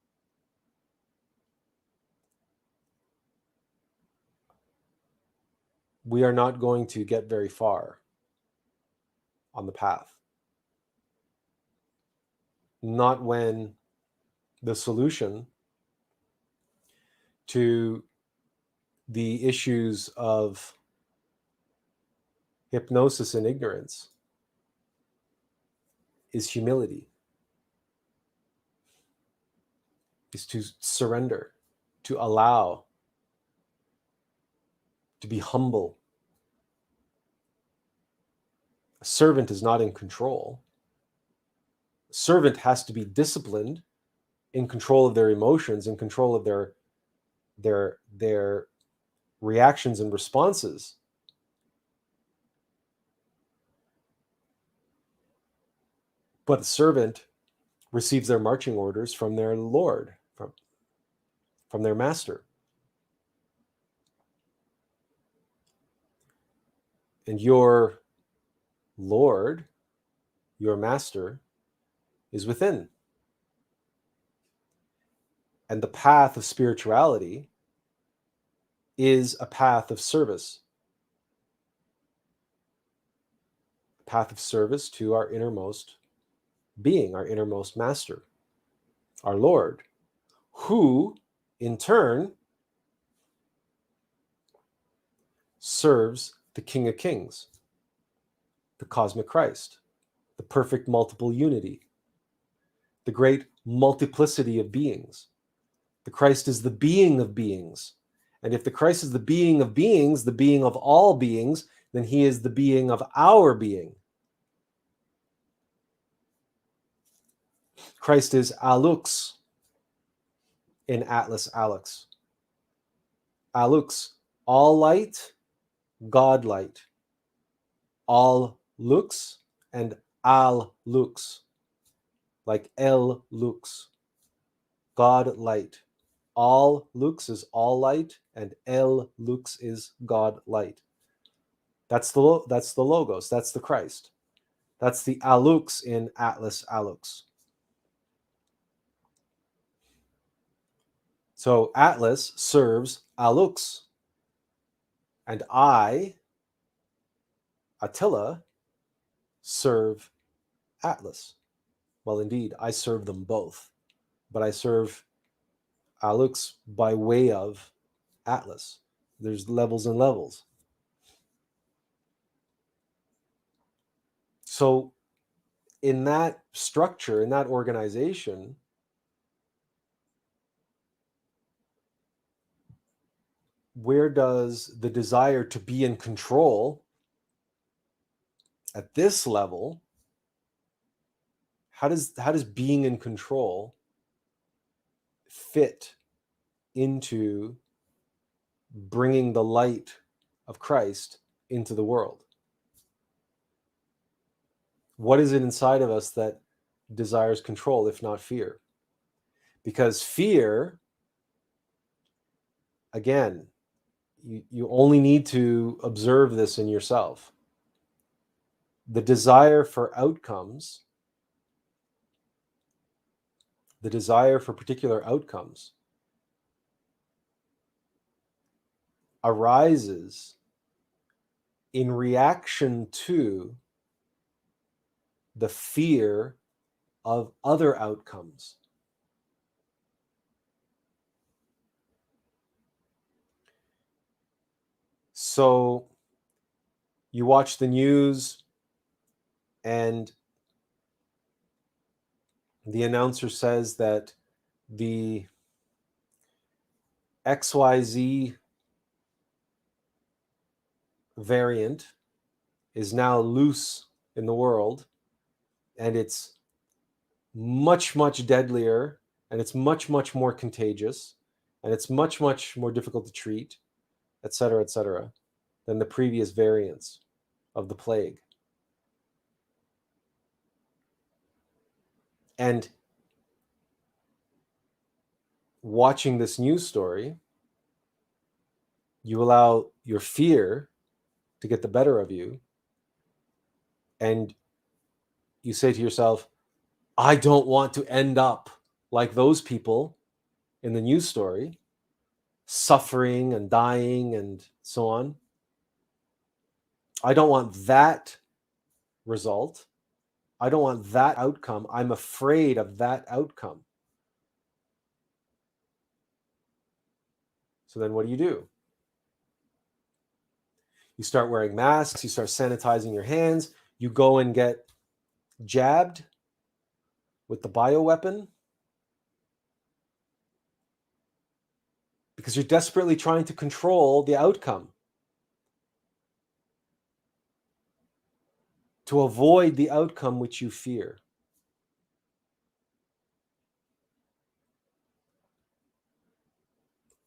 we are not going to get very far on the path. Not when the solution to the issues of hypnosis and ignorance is humility, is to surrender, to allow, to be humble. A servant is not in control. A servant has to be disciplined, in control of their emotions, in control of their reactions and responses. But a servant receives their marching orders from their Lord, from their master. And your Lord, your master, is within. And the path of spirituality is a path of service. A path of service to our innermost being, our innermost master, our Lord, who in turn serves the King of Kings, the cosmic Christ, the perfect multiple unity, the great multiplicity of beings. The Christ is the being of beings. And if the Christ is the being of beings, the being of all beings, then he is the being of our being. Christ is Allux in Attlas Live. Allux, all light, God light. All lux and al lux, like el lux, God light. All lux is all light, and el lux is God light. That's the logos. That's the Christ. That's the Allux in Attlas Live. So Atlas serves Allux, and I, Attila, serve Atlas. Well, indeed, I serve them both, but I serve Allux by way of Atlas. There's levels and levels. So in that structure, in that organization, where does the desire to be in control at this level, how does being in control fit into bringing the light of Christ into the world? What is it inside of us that desires control, if not fear? Because fear, again, you only need to observe this in yourself. The desire for outcomes, the desire for particular outcomes, arises in reaction to the fear of other outcomes. So you watch the news and the announcer says that the XYZ variant is now loose in the world, and it's much, much deadlier, and it's much, much more contagious, and it's much, much more difficult to treat, etc., than the previous variants of the plague. And watching this news story, you allow your fear to get the better of you, and you say to yourself, I don't want to end up like those people in the news story, suffering and dying and so on. I don't want that result. I don't want that outcome. I'm afraid of that outcome. So then what do? You start wearing masks, you start sanitizing your hands, you go and get jabbed with the bioweapon because you're desperately trying to control the outcome, to avoid the outcome which you fear.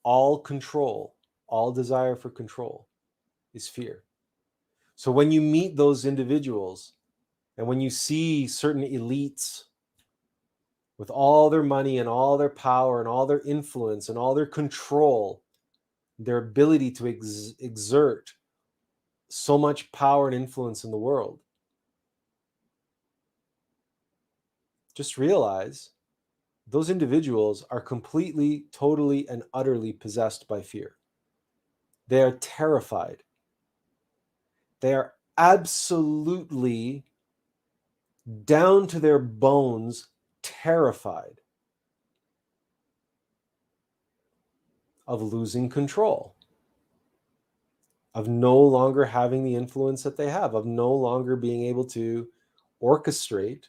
All control, all desire for control is fear. So when you meet those individuals and when you see certain elites with all their money and all their power and all their influence and all their control, their ability to exert so much power and influence in the world, just realize those individuals are completely, totally, and utterly possessed by fear. They are terrified. They are absolutely down to their bones terrified of losing control, of no longer having the influence that they have, of no longer being able to orchestrate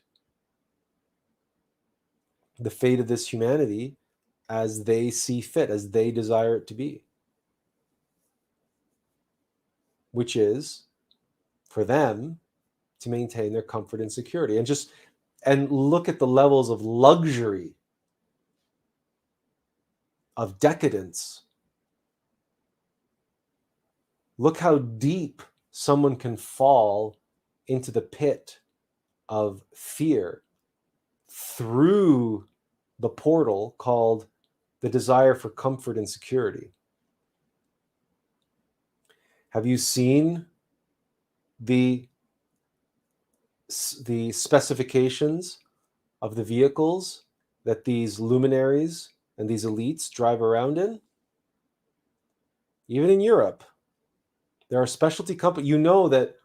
the fate of this humanity as they see fit, as they desire it to be, which is for them to maintain their comfort and security. And look at the levels of luxury, of decadence. Look how deep someone can fall into the pit of fear through the portal called the desire for comfort and security. Have you seen the specifications of the vehicles that these luminaries and these elites drive around in? Even in Europe, there are specialty companies. You know that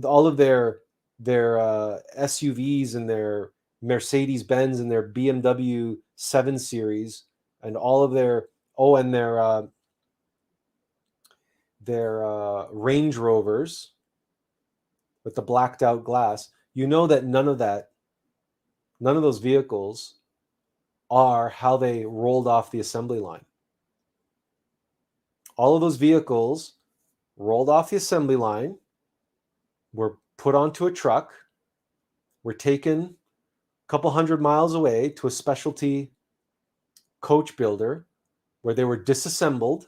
all of their SUVs and their Mercedes Benz and their BMW 7 Series and all of their Range Rovers with the blacked out glass. You know that none of those vehicles are how they rolled off the assembly line. All of those vehicles rolled off the assembly line, were put onto a truck, were taken a couple hundred miles away to a specialty coach builder where they were disassembled,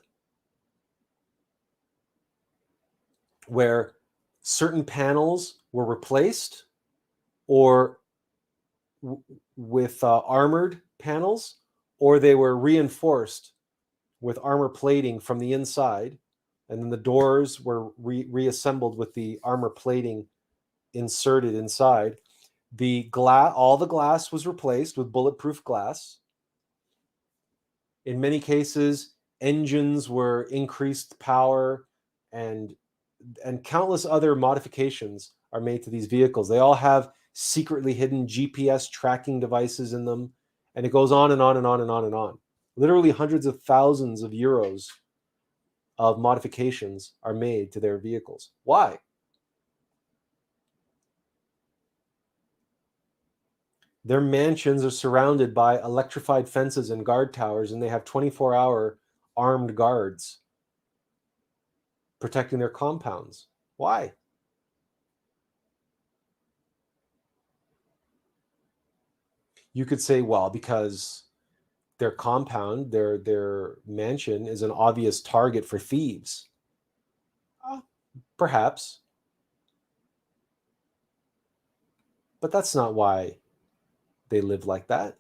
where certain panels were replaced or with armored panels, or they were reinforced with armor plating from the inside, and then the doors were reassembled with the armor plating inserted inside. All the glass was replaced with bulletproof glass. In many cases, engines were increased power, and countless other modifications are made to these vehicles. They all have secretly hidden GPS tracking devices in them, and it goes on and on and on and on and on. Literally hundreds of thousands of euros of modifications are made to their vehicles. Why? Their mansions are surrounded by electrified fences and guard towers, and they have 24-hour armed guards protecting their compounds. Why? You could say, well, because their compound, their mansion is an obvious target for thieves. Perhaps. But that's not why they live like that.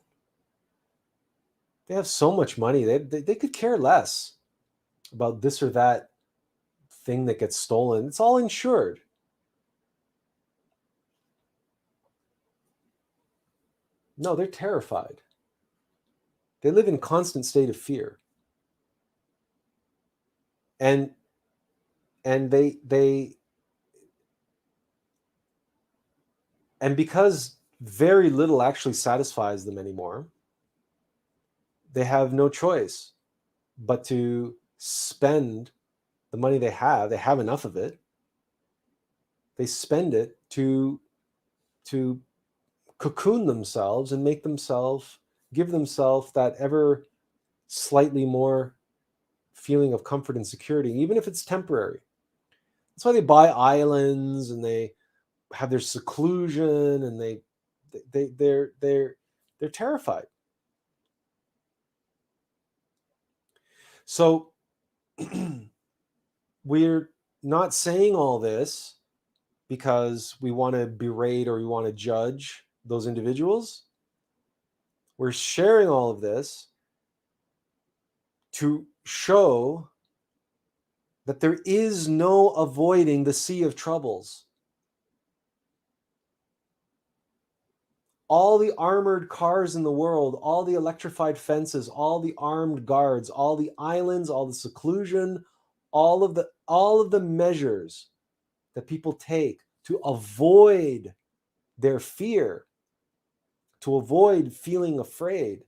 They have so much money, they could care less about this or that thing that gets stolen. It's all insured. No, they're terrified. They live in constant state of fear. And they and because very little actually satisfies them anymore, they have no choice but to spend the money they have enough of it. They spend it to cocoon themselves and give themselves that ever slightly more feeling of comfort and security, even if it's temporary. That's why they buy islands and they have their seclusion, and they're terrified. So we're not saying all this because we want to berate or we want to judge those individuals. We're sharing all of this to show that there is no avoiding the sea of troubles. All the armored cars in the world, all the electrified fences, all the armed guards, all the islands, all the seclusion, all of the measures that people take to avoid their fear, to avoid feeling afraid,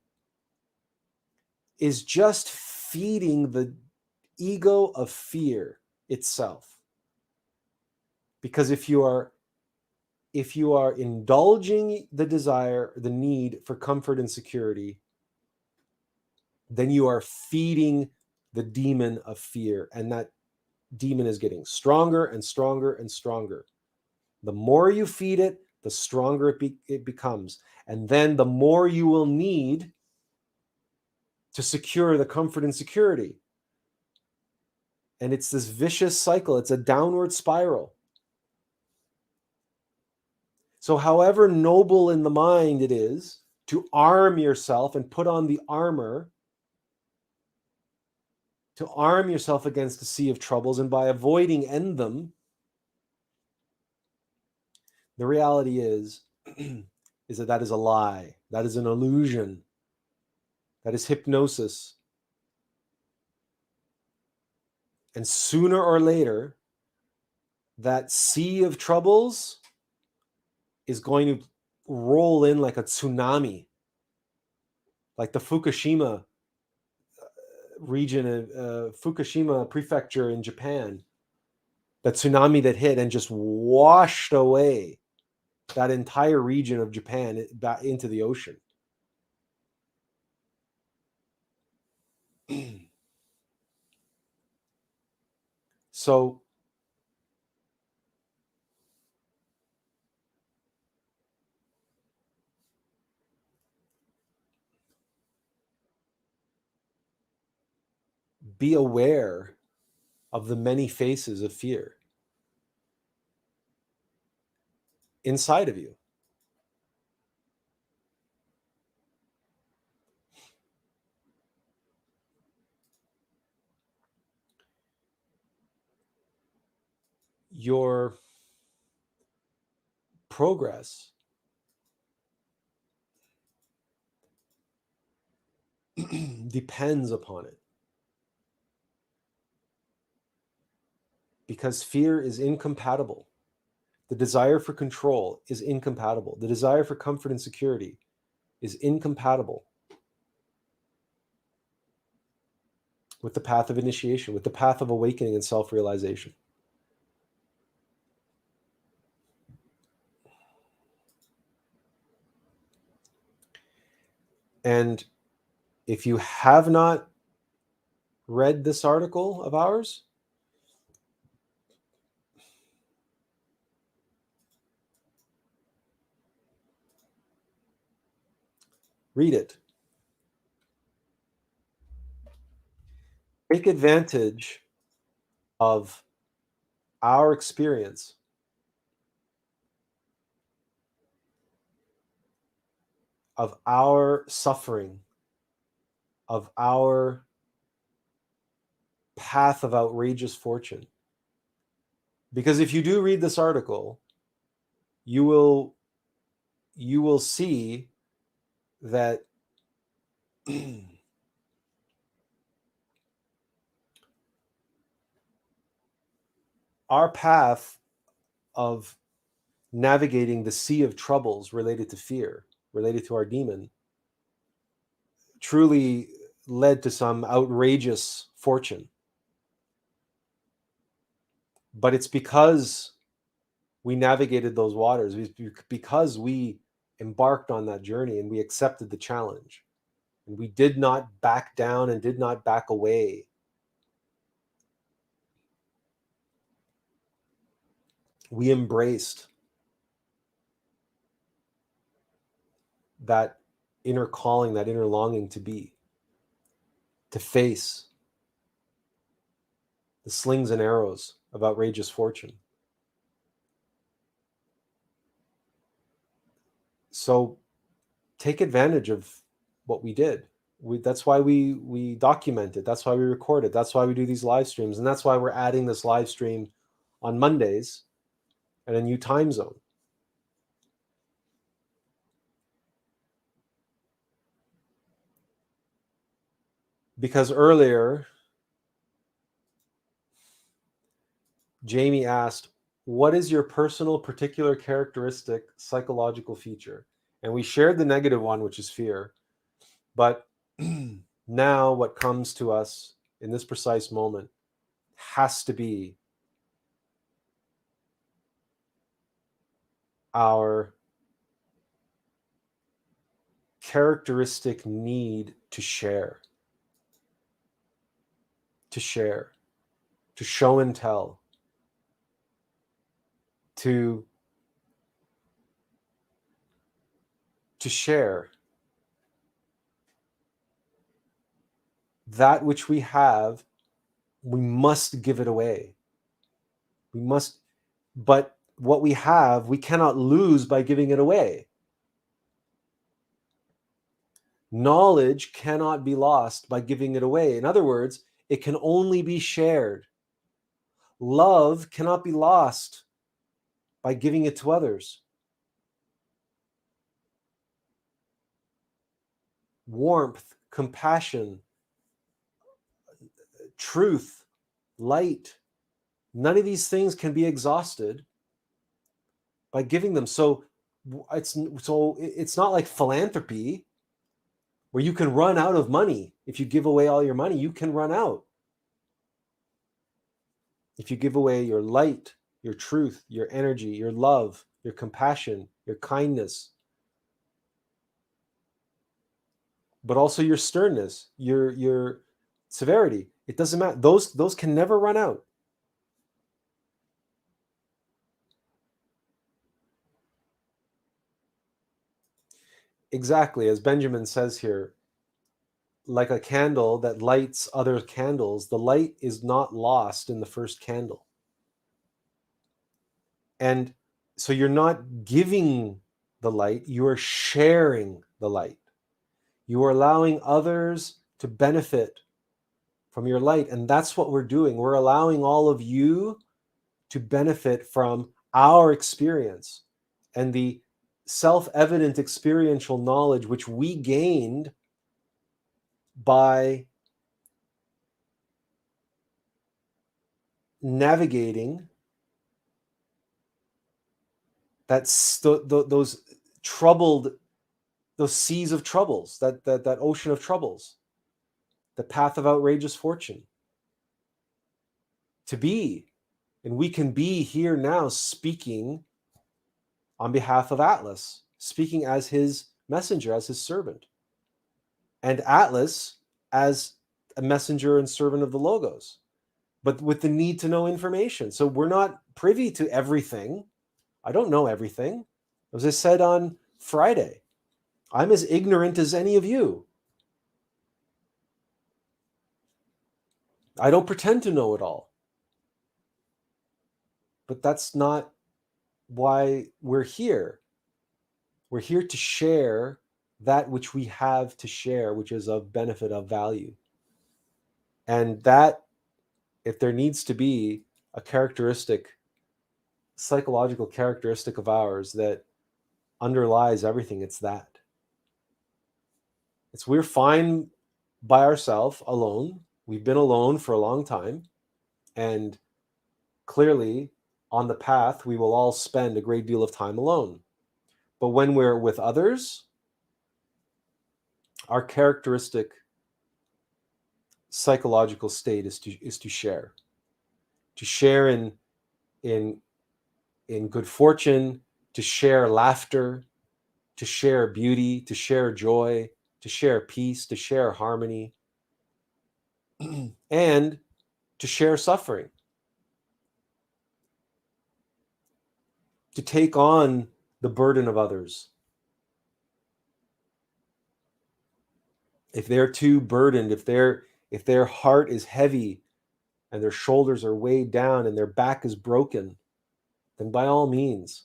is just feeding the ego of fear itself. Because if you are indulging the desire, the need for comfort and security, then you are feeding the demon of fear, and that demon is getting stronger and stronger and stronger. The more you feed it, the stronger it becomes, and then the more you will need to secure the comfort and security. And it's this vicious cycle. It's a downward spiral. So however noble in the mind it is to arm yourself and put on the armor, to arm yourself against the sea of troubles, and by avoiding end them, the reality is that is a lie. That is an illusion. That is hypnosis. And sooner or later, that sea of troubles is going to roll in like a tsunami, like the Fukushima region of Fukushima prefecture in Japan. That tsunami that hit and just washed away that entire region of Japan back into the ocean. So be aware of the many faces of fear inside of you. Your progress depends upon it. Because fear is incompatible. The desire for control is incompatible. The desire for comfort and security is incompatible with the path of initiation, with the path of awakening and self-realization. And if you have not read this article of ours, Read it. Take advantage of our experience, of our suffering, of our path of outrageous fortune. Because if you do read this article, you will see that our path of navigating the sea of troubles related to fear, related to our demon, truly led to some outrageous fortune. But it's because we navigated those waters, because we embarked on that journey and we accepted the challenge. And we did not back down and did not back away. We embraced that inner calling, that inner longing to be, to face the slings and arrows of outrageous fortune. So take advantage of what we did. That's why we document it. That's why we record it. That's why we do these live streams. And that's why we're adding this live stream on Mondays at a new time zone. Because earlier, Jamie asked, what is your personal particular characteristic psychological feature? And we shared the negative one, which is fear. But now what comes to us in this precise moment has to be our characteristic need to share, to show and tell, to share that which we have. We must give it away. We must, but what we have, we cannot lose by giving it away. Knowledge cannot be lost by giving it away. In other words, it can only be shared. Love cannot be lost by giving it to others. Warmth, compassion, truth, light, none of these things can be exhausted by giving them. So it's not like philanthropy where you can run out of money. If you give away all your money, you can run out. If you give away your light, your truth, your energy, your love, your compassion, your kindness, but also your sternness, your severity, it doesn't matter. Those can never run out. Exactly, as Benjamin says here, like a candle that lights other candles, the light is not lost in the first candle. And so you're not giving the light, you are sharing the light. You are allowing others to benefit from your light. And that's what we're doing. We're allowing all of you to benefit from our experience and the self-evident experiential knowledge which we gained by navigating those seas of troubles, that ocean of troubles, the path of outrageous fortune. To be, and we can be here now speaking on behalf of Attlas, speaking as his messenger, as his servant, and Attlas as a messenger and servant of the Logos, but with the need to know information. So we're not privy to everything. I don't know everything. As I said on Friday, I'm as ignorant as any of you. I don't pretend to know it all. But that's not why we're here. We're here to share that which we have to share, which is of benefit, of value. And that, if there needs to be a characteristic, psychological characteristic of ours that underlies everything, it's that. It's we're fine by ourselves, alone. We've been alone for a long time. And clearly, on the path, we will all spend a great deal of time alone. But when we're with others, our characteristic psychological state is to share in good fortune, to share laughter, to share beauty, to share joy, to share peace, to share harmony, and to share suffering, to take on the burden of others. If they're too burdened, if their heart is heavy and their shoulders are weighed down and their back is broken, then by all means,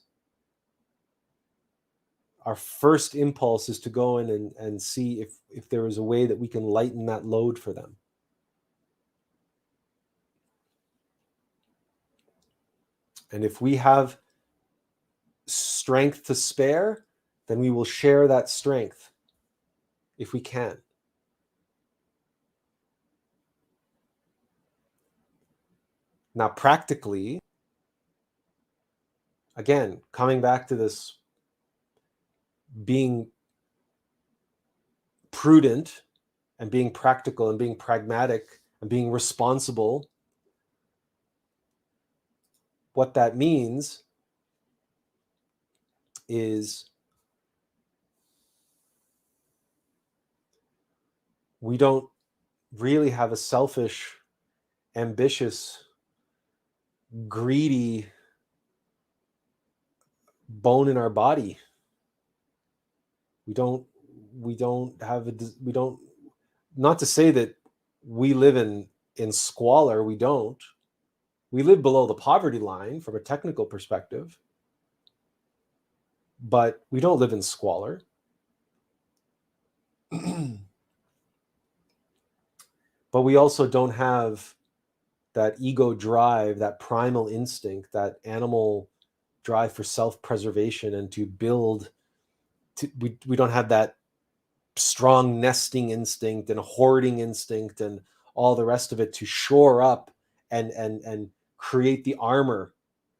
our first impulse is to go in and see if there is a way that we can lighten that load for them. And if we have strength to spare, then we will share that strength if we can. Now, practically, again, coming back to this being prudent and being practical and being pragmatic and being responsible, what that means is we don't really have a selfish, ambitious, greedy bone in our body. We don't have not to say that we live in squalor. We don't. We live below the poverty line from a technical perspective, but we don't live in squalor. But we also don't have that ego drive, that primal instinct, that animal drive for self-preservation and to build. We don't have that strong nesting instinct and hoarding instinct and all the rest of it to shore up and create the armor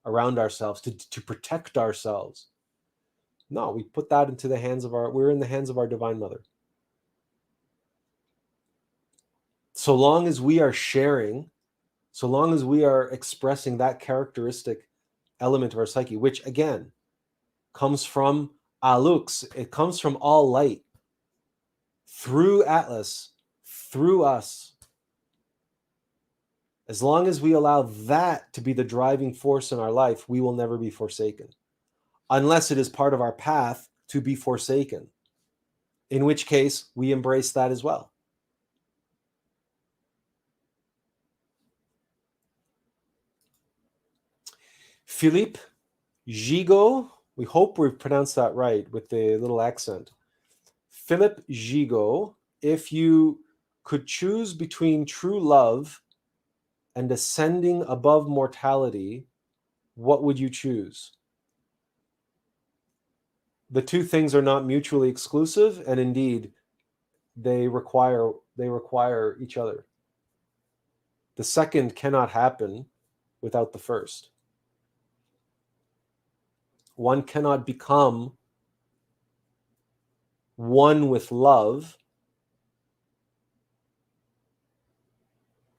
around ourselves to protect ourselves. No, we put that into the hands of we're in the hands of our Divine Mother. So long as we are sharing, so long as we are expressing that characteristic element of our psyche, which again comes from Alux, it comes from all light, through Atlas, through us. As long as we allow that to be the driving force in our life, we will never be forsaken, unless it is part of our path to be forsaken, in which case we embrace that as well. Philippe Gigot, we hope we've pronounced that right with the little accent. Philippe Gigot, if you could choose between true love and ascending above mortality, what would you choose? The two things are not mutually exclusive, and indeed, they require each other. The second cannot happen without the first. One cannot become one with love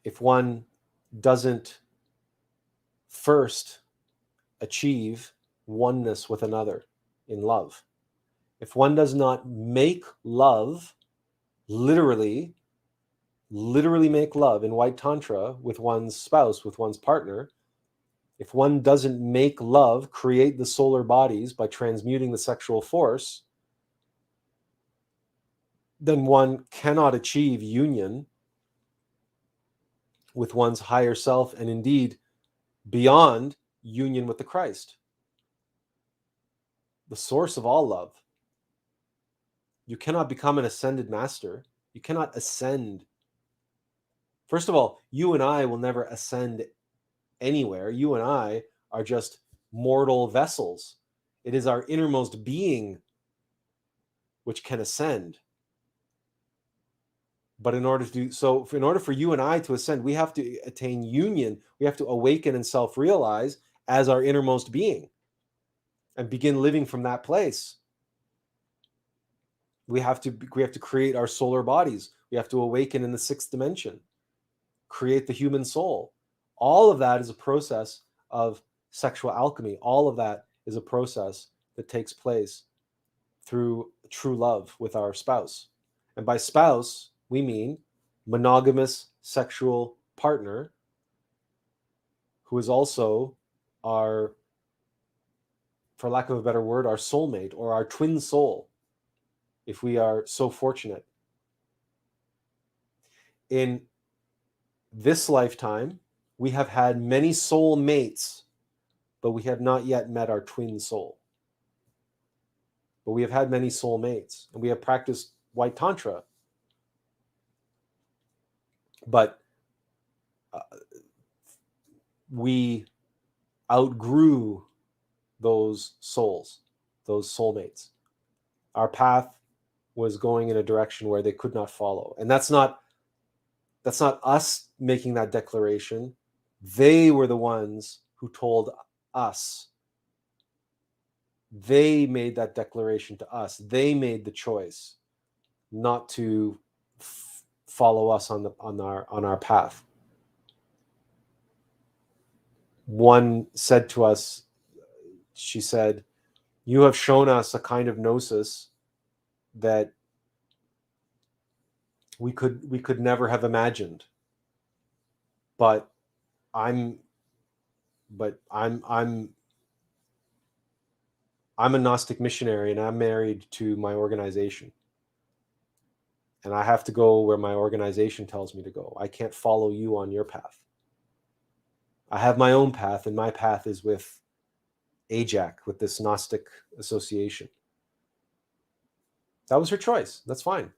if one doesn't first achieve oneness with another in love. If one does not make love, literally make love in White Tantra with one's spouse, with one's partner, if one doesn't make love, create the solar bodies by transmuting the sexual force, then one cannot achieve union with one's higher self, and indeed beyond union with the Christ, the source of all love. You cannot become an ascended master. You cannot ascend. First of all, you and I will never ascend anywhere. You and I are just mortal vessels. It is our innermost being which can ascend. But in order to do so, in order for you and I to ascend, we have to attain union. We have to awaken and self-realize as our innermost being and begin living from that place. We have to create our solar bodies. We have to awaken in the 6th dimension, create the human soul. All of that is a process of sexual alchemy. All of that is a process that takes place through true love with our spouse. And by spouse, we mean monogamous sexual partner who is also our, for lack of a better word, our soulmate or our twin soul, if we are so fortunate. In this lifetime, we have had many soul mates, but we have not yet met our twin soul. But we have had many soul mates, and we have practiced White Tantra. But we outgrew those souls, those soulmates. Our path was going in a direction where they could not follow. And that's not us making that declaration. They were the ones who told us. They made that declaration to us. They made the choice not to follow us on our path. One said to us, she said, "You have shown us a kind of gnosis that we could never have imagined. But I'm a Gnostic missionary, and I'm married to my organization. And I have to go where my organization tells me to go. I can't follow you on your path. I have my own path, and my path is with AJAC, with this Gnostic association." That was her choice. That's fine.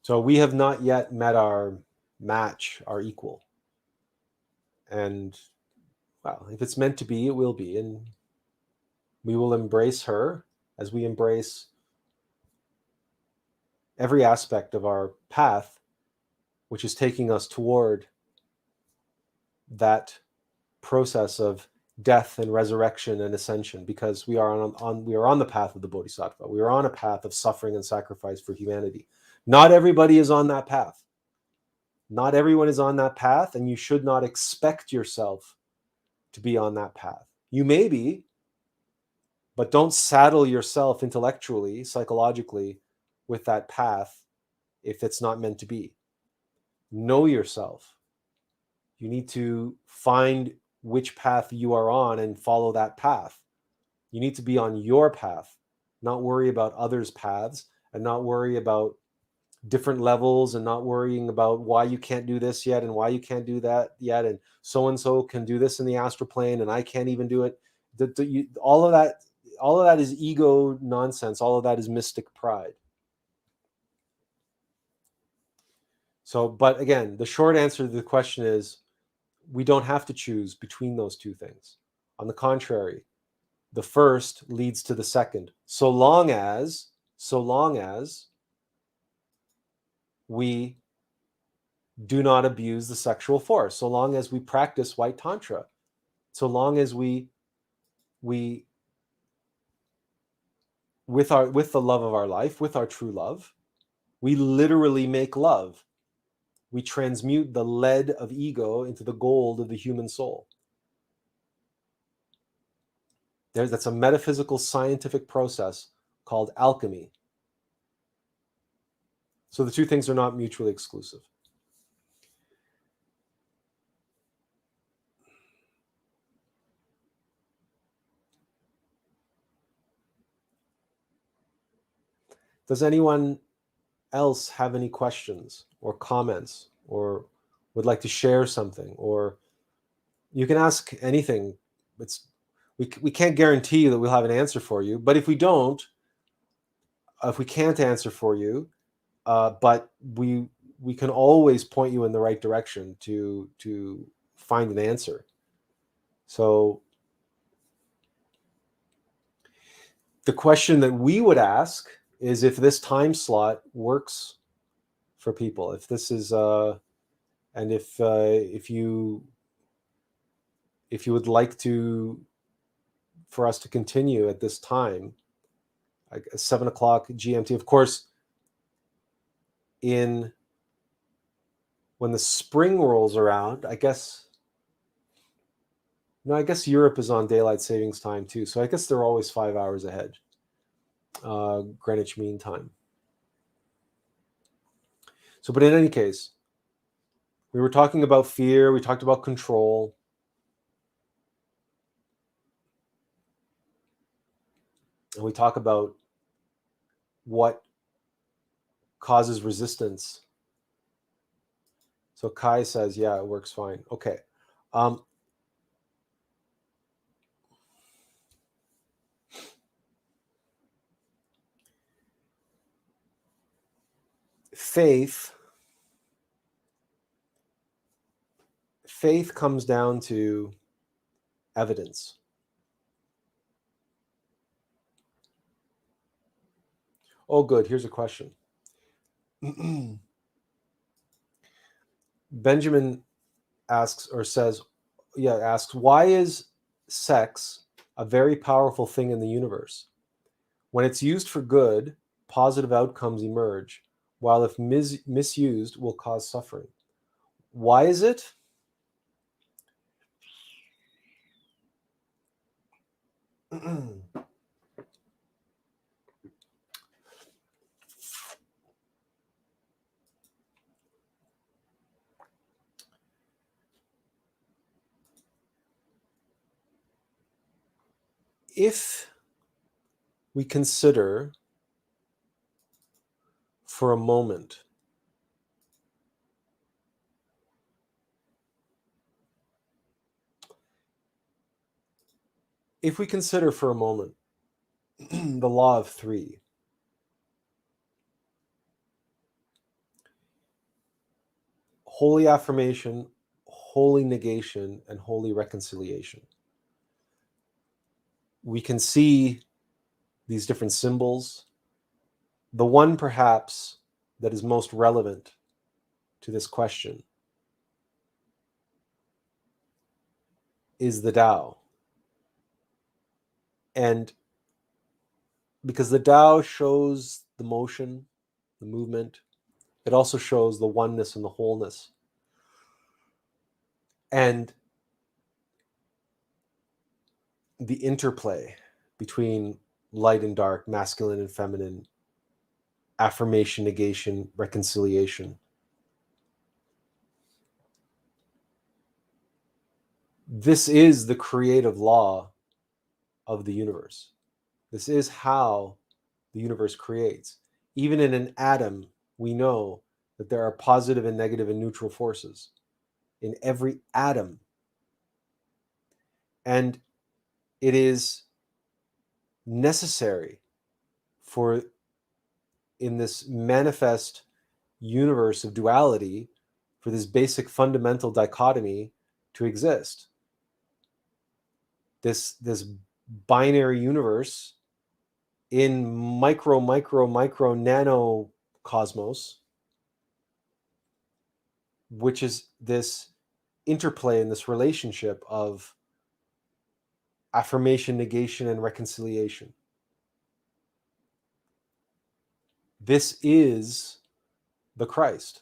So we have not yet met our match, our equal. And, well, if it's meant to be, it will be. And we will embrace her as we embrace every aspect of our path, which is taking us toward that process of death and resurrection and ascension, because we are on the path of the Bodhisattva. We are on a path of suffering and sacrifice for humanity. Not everybody is on that path. Not everyone is on that path, and you should not expect yourself to be on that path. You may be, but don't saddle yourself intellectually, psychologically, with that path if it's not meant to be. Know yourself. You need to find which path you are on and follow that path. You need to be on your path, not worry about others' paths, and not worry about different levels, and not worrying about why you can't do this yet and why you can't do that yet, and so can do this in the astral plane and I can't even do it. All of that is ego nonsense. All of that is mystic pride. So, but again, the short answer to the question is, we don't have to choose between those two things. On the contrary, the first leads to the second, so long as we do not abuse the sexual force, so long as we practice White Tantra, so long as we with the love of our life, with our true love, we literally make love. We transmute the lead of ego into the gold of the human soul. That's a metaphysical scientific process called alchemy. So the two things are not mutually exclusive. Does anyone else have any questions or comments, or would like to share something? Or you can ask anything. We can't guarantee that we'll have an answer for you, but if we can't answer for you, but we can always point you in the right direction to find an answer. So the question that we would ask is if this time slot works for people, if this is and if you would like for us to continue at this time, like 7 o'clock GMT. Of course, when the spring rolls around, I guess Europe is on daylight savings time too, so I guess they're always 5 hours ahead, Greenwich Mean Time. So, but in any case, we were talking about fear, we talked about control. And we talk about what causes resistance. So Kai says, yeah, it works fine. Okay. Faith comes down to evidence. Oh, good. Here's a question. Benjamin asks, why is sex a very powerful thing in the universe? When it's used for good, positive outcomes emerge, while if misused, will cause suffering. Why is it? If we consider for a moment the law of three, holy affirmation, holy negation, and holy reconciliation, we can see these different symbols. The one perhaps that is most relevant to this question is the Tao. And because the Tao shows the motion, the movement, it also shows the oneness and the wholeness. And the interplay between light and dark, masculine and feminine, affirmation, negation, reconciliation. This is the creative law of the universe. This is how the universe creates. Even in an atom, we know that there are positive and negative and neutral forces in every atom. And it is necessary for, in this manifest universe of duality, for this basic fundamental dichotomy to exist. This binary universe in micro nano cosmos, which is this interplay in this relationship of affirmation, negation, and reconciliation. This is the Christ,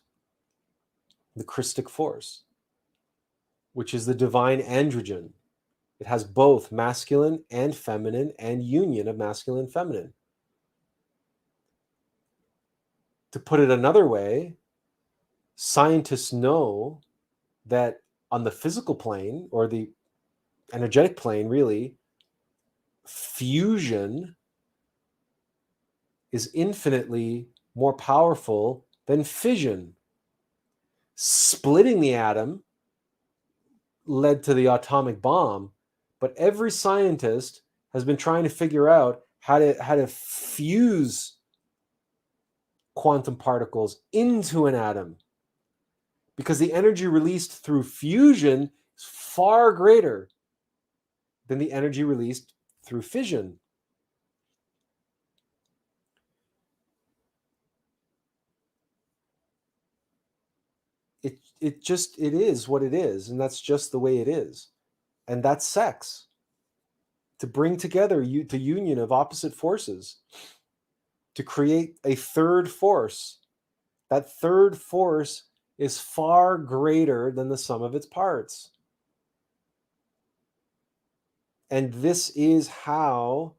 the Christic force, which is the divine androgen. It has both masculine and feminine and union of masculine and feminine. To put it another way, scientists know that on the physical plane, or the energetic plane, really, fusion is infinitely more powerful than fission. Splitting the atom led to the atomic bomb, but every scientist has been trying to figure out how to fuse quantum particles into an atom, because the energy released through fusion is far greater than the energy released through fission. It is what it is, and that's just the way it is. And that's sex. To bring together the union of opposite forces, to create a third force. That third force is far greater than the sum of its parts. And this is how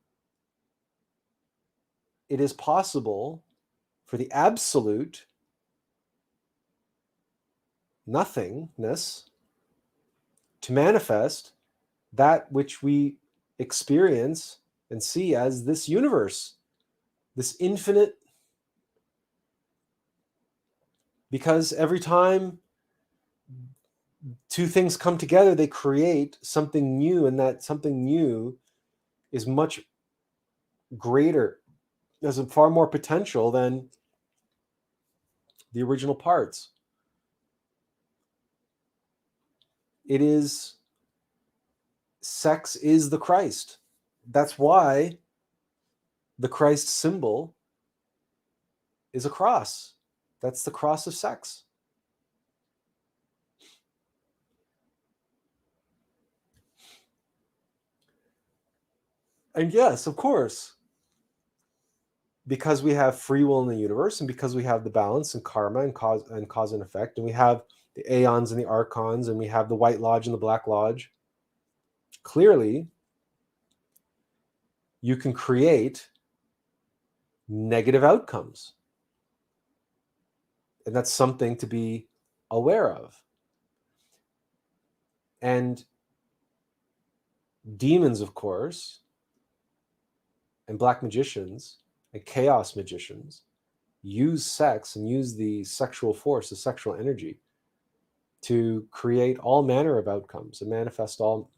it is possible for the absolute nothingness to manifest that which we experience and see as this universe, this infinite. Because every time two things come together, they create something new, and that something new is much greater, has a far more potential than the original parts. It is, sex is the Christ. That's why the Christ symbol is a cross. That's the cross of sex. And yes, of course, because we have free will in the universe, and because we have the balance and karma and cause and effect, and we have the aeons and the archons, and we have the White Lodge and the Black Lodge, clearly you can create negative outcomes. And that's something to be aware of. And demons, of course, and black magicians and chaos magicians use sex and use the sexual force, the sexual energy, to create all manner of outcomes and manifest all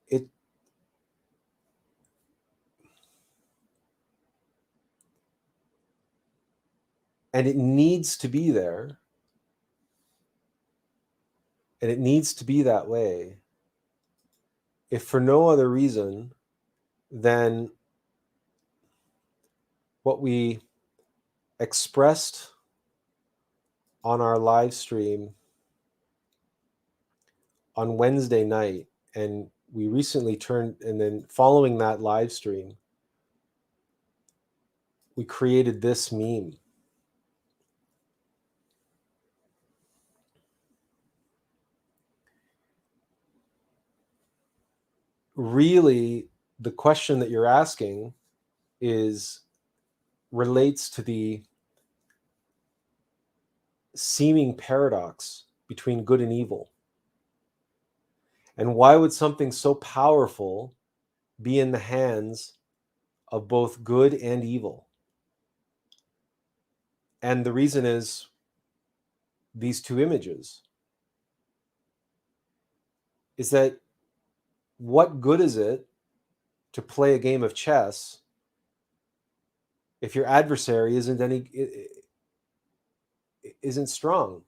it. And it needs to be there, and it needs to be that way, if for no other reason than what we expressed on our live stream on Wednesday night. And we recently turned, and then following that live stream, we created this meme. Really, the question that you're asking relates to the seeming paradox between good and evil. And why would something so powerful be in the hands of both good and evil? And the reason is these two images. Is that, what good is it to play a game of chess if your adversary isn't strong?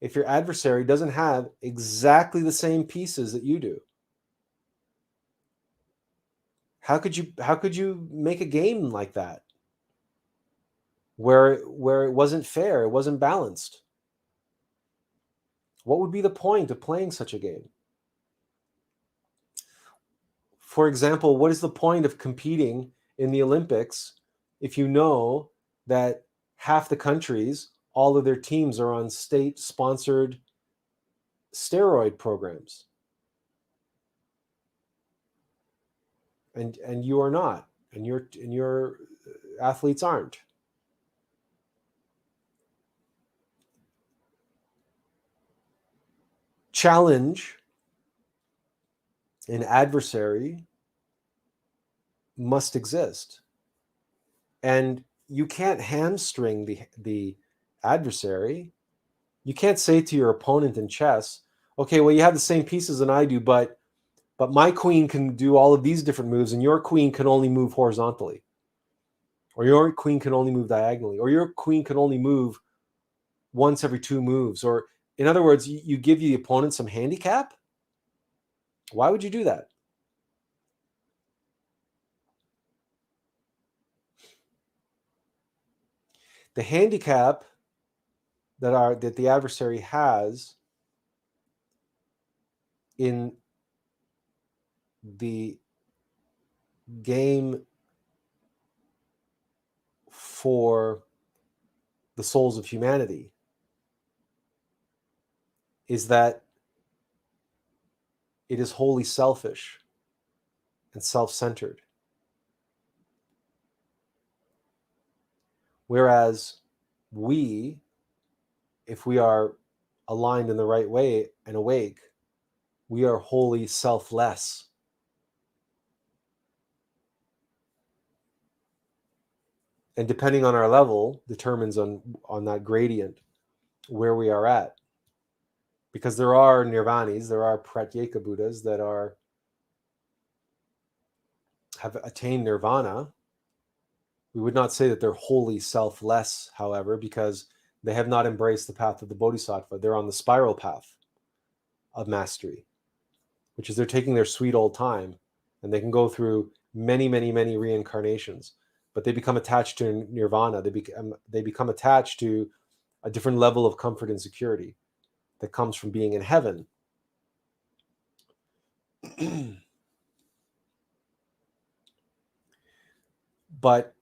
If your adversary doesn't have exactly the same pieces that you do? How could you make a game like that, where it wasn't fair, it wasn't balanced? What would be the point of playing such a game? For example, what is the point of competing in the Olympics if you know that half the countries, all of their teams are on state-sponsored steroid programs? And you are not, and your athletes aren't. challenge, an adversary must exist. And you can't hamstring the adversary. You can't say to your opponent in chess, okay, well, you have the same pieces than I do, but my queen can do all of these different moves, and your queen can only move horizontally. Or your queen can only move diagonally. Or your queen can only move once every 2 moves. Or, in other words, you give the opponent some handicap? Why would you do that? The handicap that the adversary has in the game for the souls of humanity is that it is wholly selfish and self-centered. Whereas we, if we are aligned in the right way and awake, we are wholly selfless. And depending on our level determines on that gradient where we are at. Because there are nirvanis, there are pratyeka Buddhas that have attained nirvana. We would not say that they're wholly selfless, however, because they have not embraced the path of the bodhisattva. They're on the spiral path of mastery, which is they're taking their sweet old time, and they can go through many, many, many reincarnations, but they become attached to nirvana. They become attached to a different level of comfort and security that comes from being in heaven. But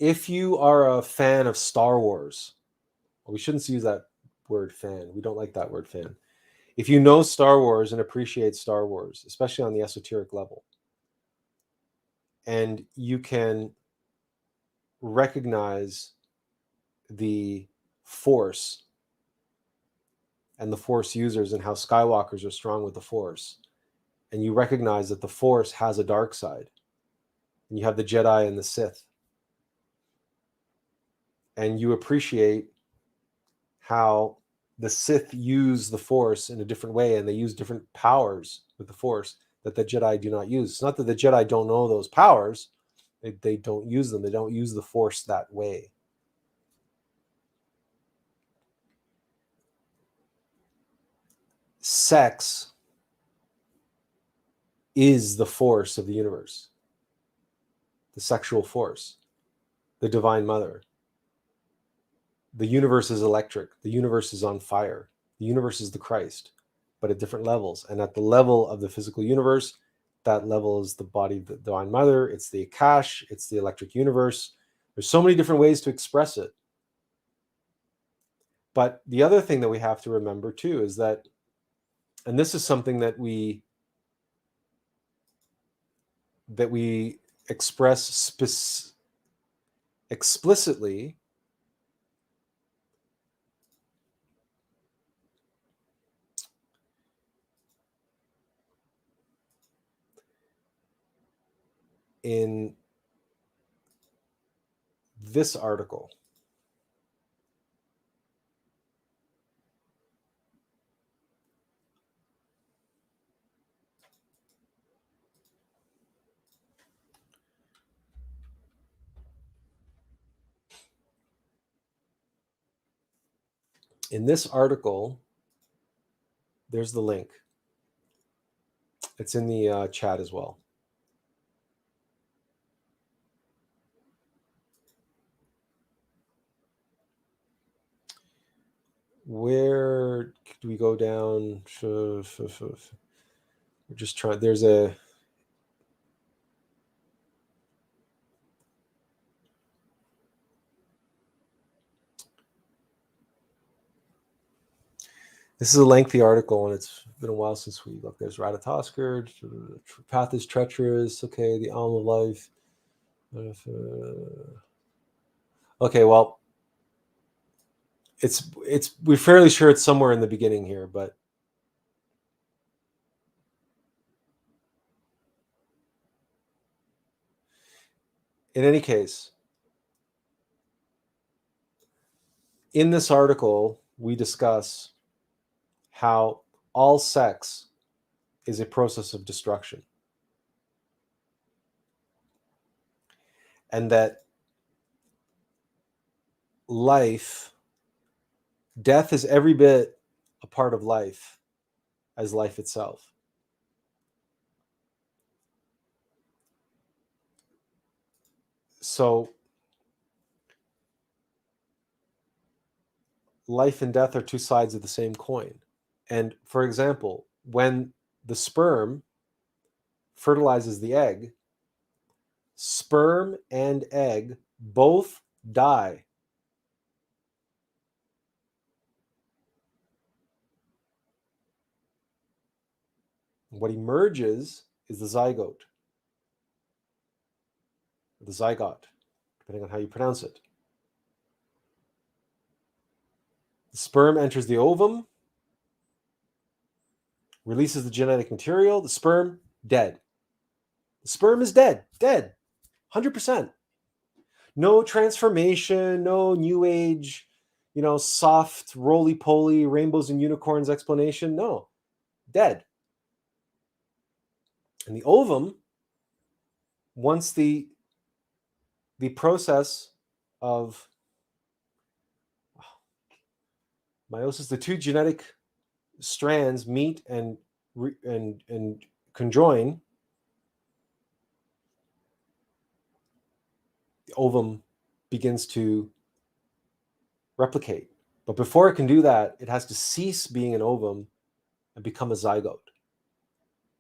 if you are a fan of Star Wars, well, we shouldn't use that word fan. We don't like that word fan. If you know Star Wars and appreciate Star Wars, especially on the esoteric level, and you can recognize the Force and the Force users and how Skywalkers are strong with the Force, and you recognize that the Force has a dark side, and you have the Jedi and the Sith, and you appreciate how the Sith use the Force in a different way, and they use different powers with the Force that the Jedi do not use. It's not that the Jedi don't know those powers. They don't use them. They don't use the Force that way. Sex is the force of the universe. The sexual force. The Divine Mother. The universe is electric. The universe is on fire. The universe is the Christ, but at different levels. And at the level of the physical universe, that level is the body of the Divine Mother. It's the Akash. It's the electric universe. There's so many different ways to express it. But the other thing that we have to remember too is that, and this is something that we express explicitly in this article. In this article, there's the link. It's in the chat as well. Where do we go down? We're just trying. There's a. This is a lengthy article, and it's been a while since we looked. There's Ratatoskr. Path is treacherous. Okay, the alm of life. Okay, well, we're fairly sure it's somewhere in the beginning here, but In any case, in this article, we discuss how all sex is a process of destruction. And that death is every bit a part of life as life itself. So life and death are two sides of the same coin. And for example, when the sperm fertilizes the egg, sperm and egg both die. What emerges is the zygote, depending on how you pronounce it. The sperm enters the ovum, releases the genetic material, the sperm, dead. The sperm is dead, 100%. No transformation, no new age, soft, roly-poly, rainbows and unicorns explanation. No, dead. And the ovum, once the process of meiosis, the two genetic strands meet and conjoin, the ovum begins to replicate. But before it can do that, it has to cease being an ovum and become a zygote.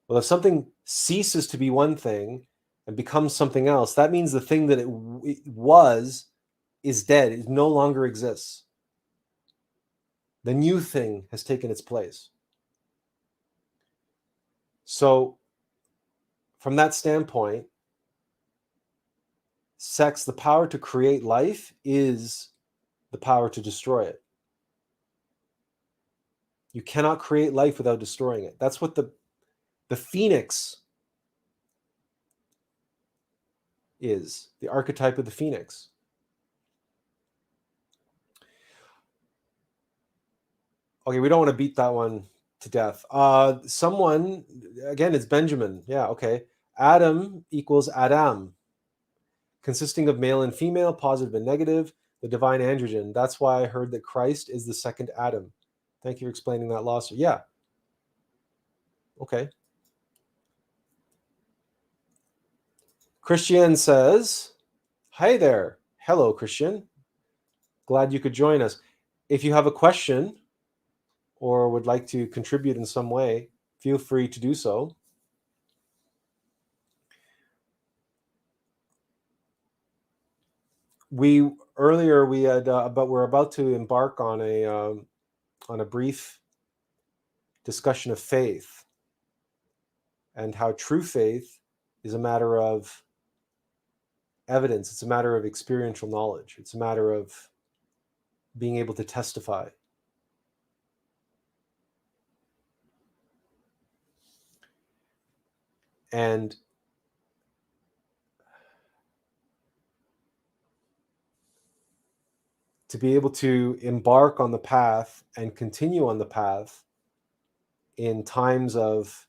Well, if something ceases to be one thing and becomes something else, that means the thing that it was is dead. It no longer exists. The new thing has taken its place. So from that standpoint, sex, the power to create life, is the power to destroy it. You cannot create life without destroying it. That's what the phoenix is, the archetype of the phoenix. Okay, we don't want to beat that one to death. Someone, again, it's Benjamin. Yeah, okay. Adam equals Adam, consisting of male and female, positive and negative, the divine androgen. That's why I heard that Christ is the second Adam. Thank you for explaining that, Losser. Yeah. Okay. Christian says, hi there. Hello, Christian. Glad you could join us. If you have a question or would like to contribute in some way, feel free to do so. Earlier we had, but we're about to embark on a brief discussion of faith and how true faith is a matter of evidence. It's a matter of experiential knowledge. It's a matter of being able to testify. And to be able to embark on the path and continue on the path in times of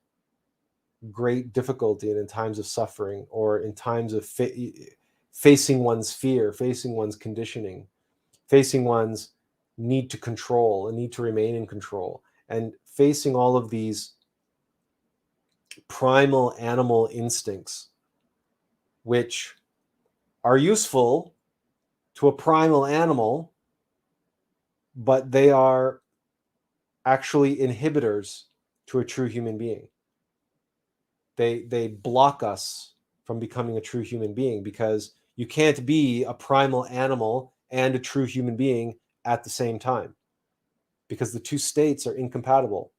great difficulty and in times of suffering, or in times of facing one's fear, facing one's conditioning, facing one's need to control, a need to remain in control, and facing all of these primal animal instincts, which are useful to a primal animal, but they are actually inhibitors to a true human being. They block us from becoming a true human being, because you can't be a primal animal and a true human being at the same time, because the two states are incompatible.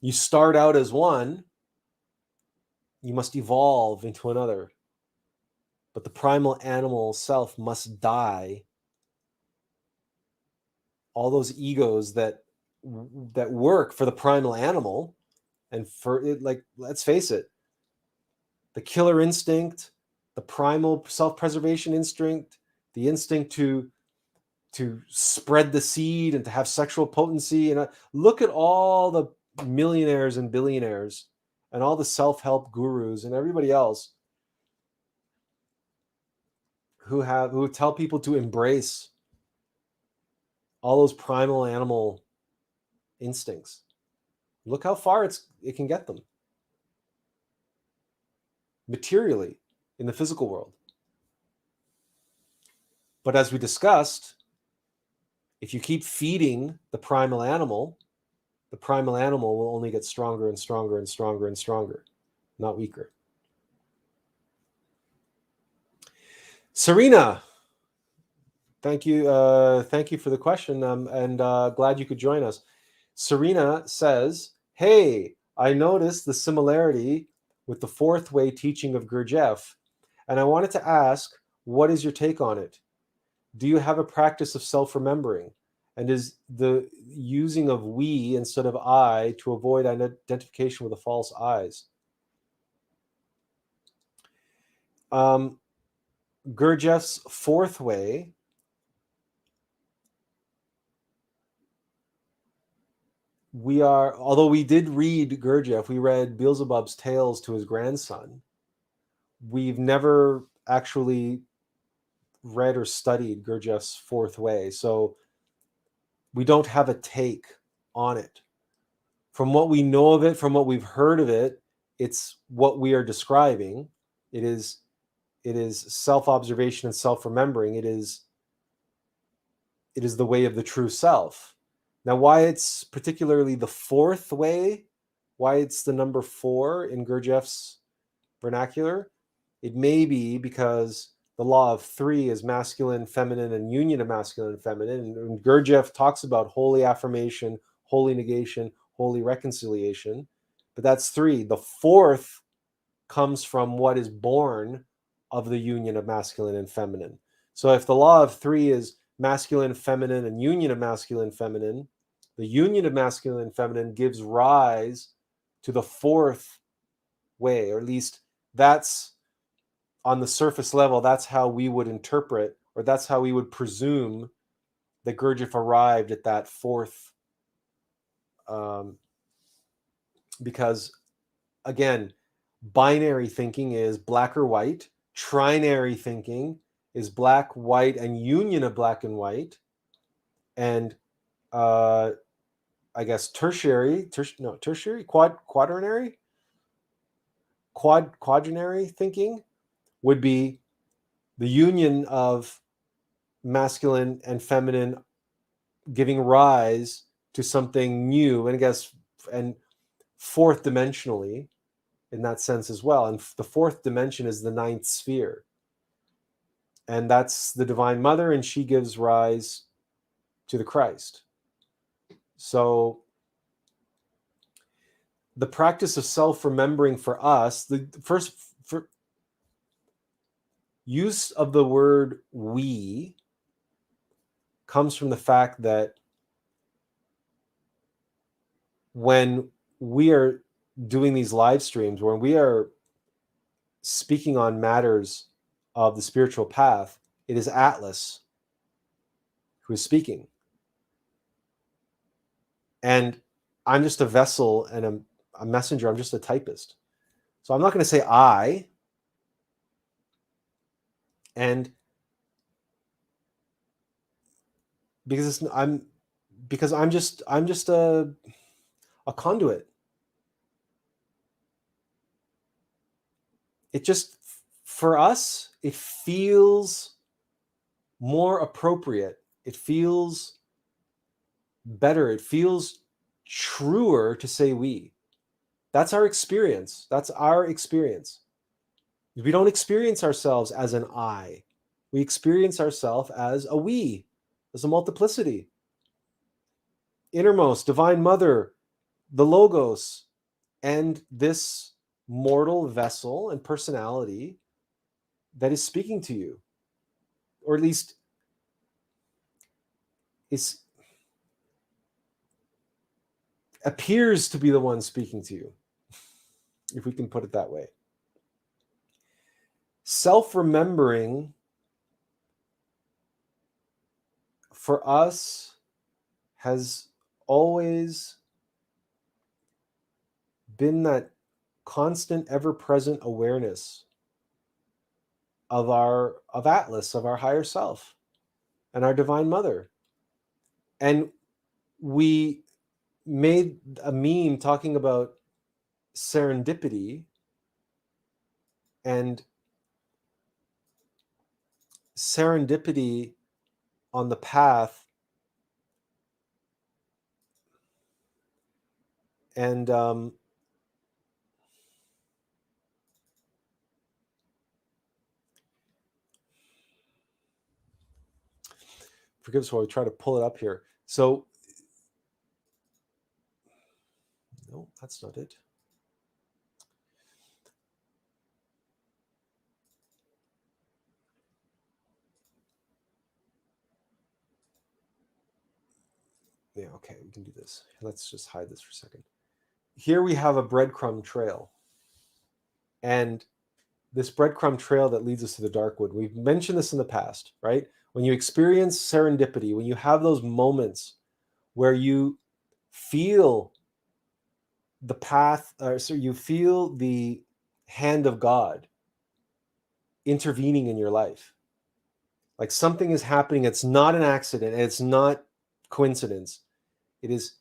You start out as one, you must evolve into another. But the primal animal self must die. All those egos that work for the primal animal, and for it, like, let's face it, the killer instinct, the primal self-preservation instinct, the instinct to spread the seed and to have sexual potency. And look at all the millionaires and billionaires and all the self-help gurus and everybody else who tell people to embrace all those primal animal instincts. Look how far it can get them materially in the physical world. But as we discussed, if you keep feeding the primal animal will only get stronger and stronger and stronger and stronger, not weaker. Serena, thank you for the question, and glad you could join us. Serena says, hey, I noticed the similarity with the fourth way teaching of Gurdjieff, and I wanted to ask, what is your take on it? Do you have a practice of self-remembering? And is the using of we instead of I to avoid identification with the false I's? Gurdjieff's fourth way although we did read Gurdjieff, we read Beelzebub's tales to his grandson. We've never actually read or studied Gurdjieff's fourth way, so we don't have a take on it. From what we know of it, from what we've heard of it, it's what we are describing. It is self-observation and self-remembering. It is the way of the true self. Now, why it's particularly the fourth way, why it's the number 4 in Gurdjieff's vernacular, it may be because the law of 3 is masculine, feminine, and union of masculine and feminine. And Gurdjieff talks about holy affirmation, holy negation, holy reconciliation. But that's 3. The 4th comes from what is born of the union of masculine and feminine. So if the law of 3 is masculine, feminine, and union of masculine, feminine, the union of masculine and feminine gives rise to the 4th way, or at least that's on the surface level, that's how we would interpret, or that's how we would presume that Gurdjieff arrived at that 4th. Because, again, binary thinking is black or white. Trinary thinking is black, white, and union of black and white. And I guess quaternary thinking would be the union of masculine and feminine giving rise to something new, and I guess, and 4th dimensionally in that sense as well. And the 4th dimension is the 9th sphere. And that's the Divine Mother, and she gives rise to the Christ. So the practice of self-remembering for us, the first use of the word we comes from the fact that when we are doing these live streams, when we are speaking on matters of the spiritual path, it is Attlas who is speaking. And I'm just a vessel and a messenger. I'm just a typist. So I'm not going to say I. And because I'm just a conduit. It just, for us, it feels more appropriate. It feels better. It feels truer to say we. That's our experience. That's our experience. We don't experience ourselves as an I. We experience ourselves as a we, as a multiplicity. Innermost, Divine Mother, the Logos, and this mortal vessel and personality that is speaking to you, or at least appears to be the one speaking to you, if we can put it that way. Self-remembering for us has always been that constant, ever-present awareness of Atlas, of our higher self and our Divine Mother. And we made a meme talking about serendipity, and serendipity on the path, and forgive us while we try to pull it up here. So, no, that's not it. Yeah, okay, we can do this. Let's just hide this for a second. Here we have a breadcrumb trail. And this breadcrumb trail that leads us to the dark wood. We've mentioned this in the past, right? When you experience serendipity, when you have those moments where you feel the path, so you feel the hand of God intervening in your life. Like something is happening. It's not an accident. It's not coincidence. It is,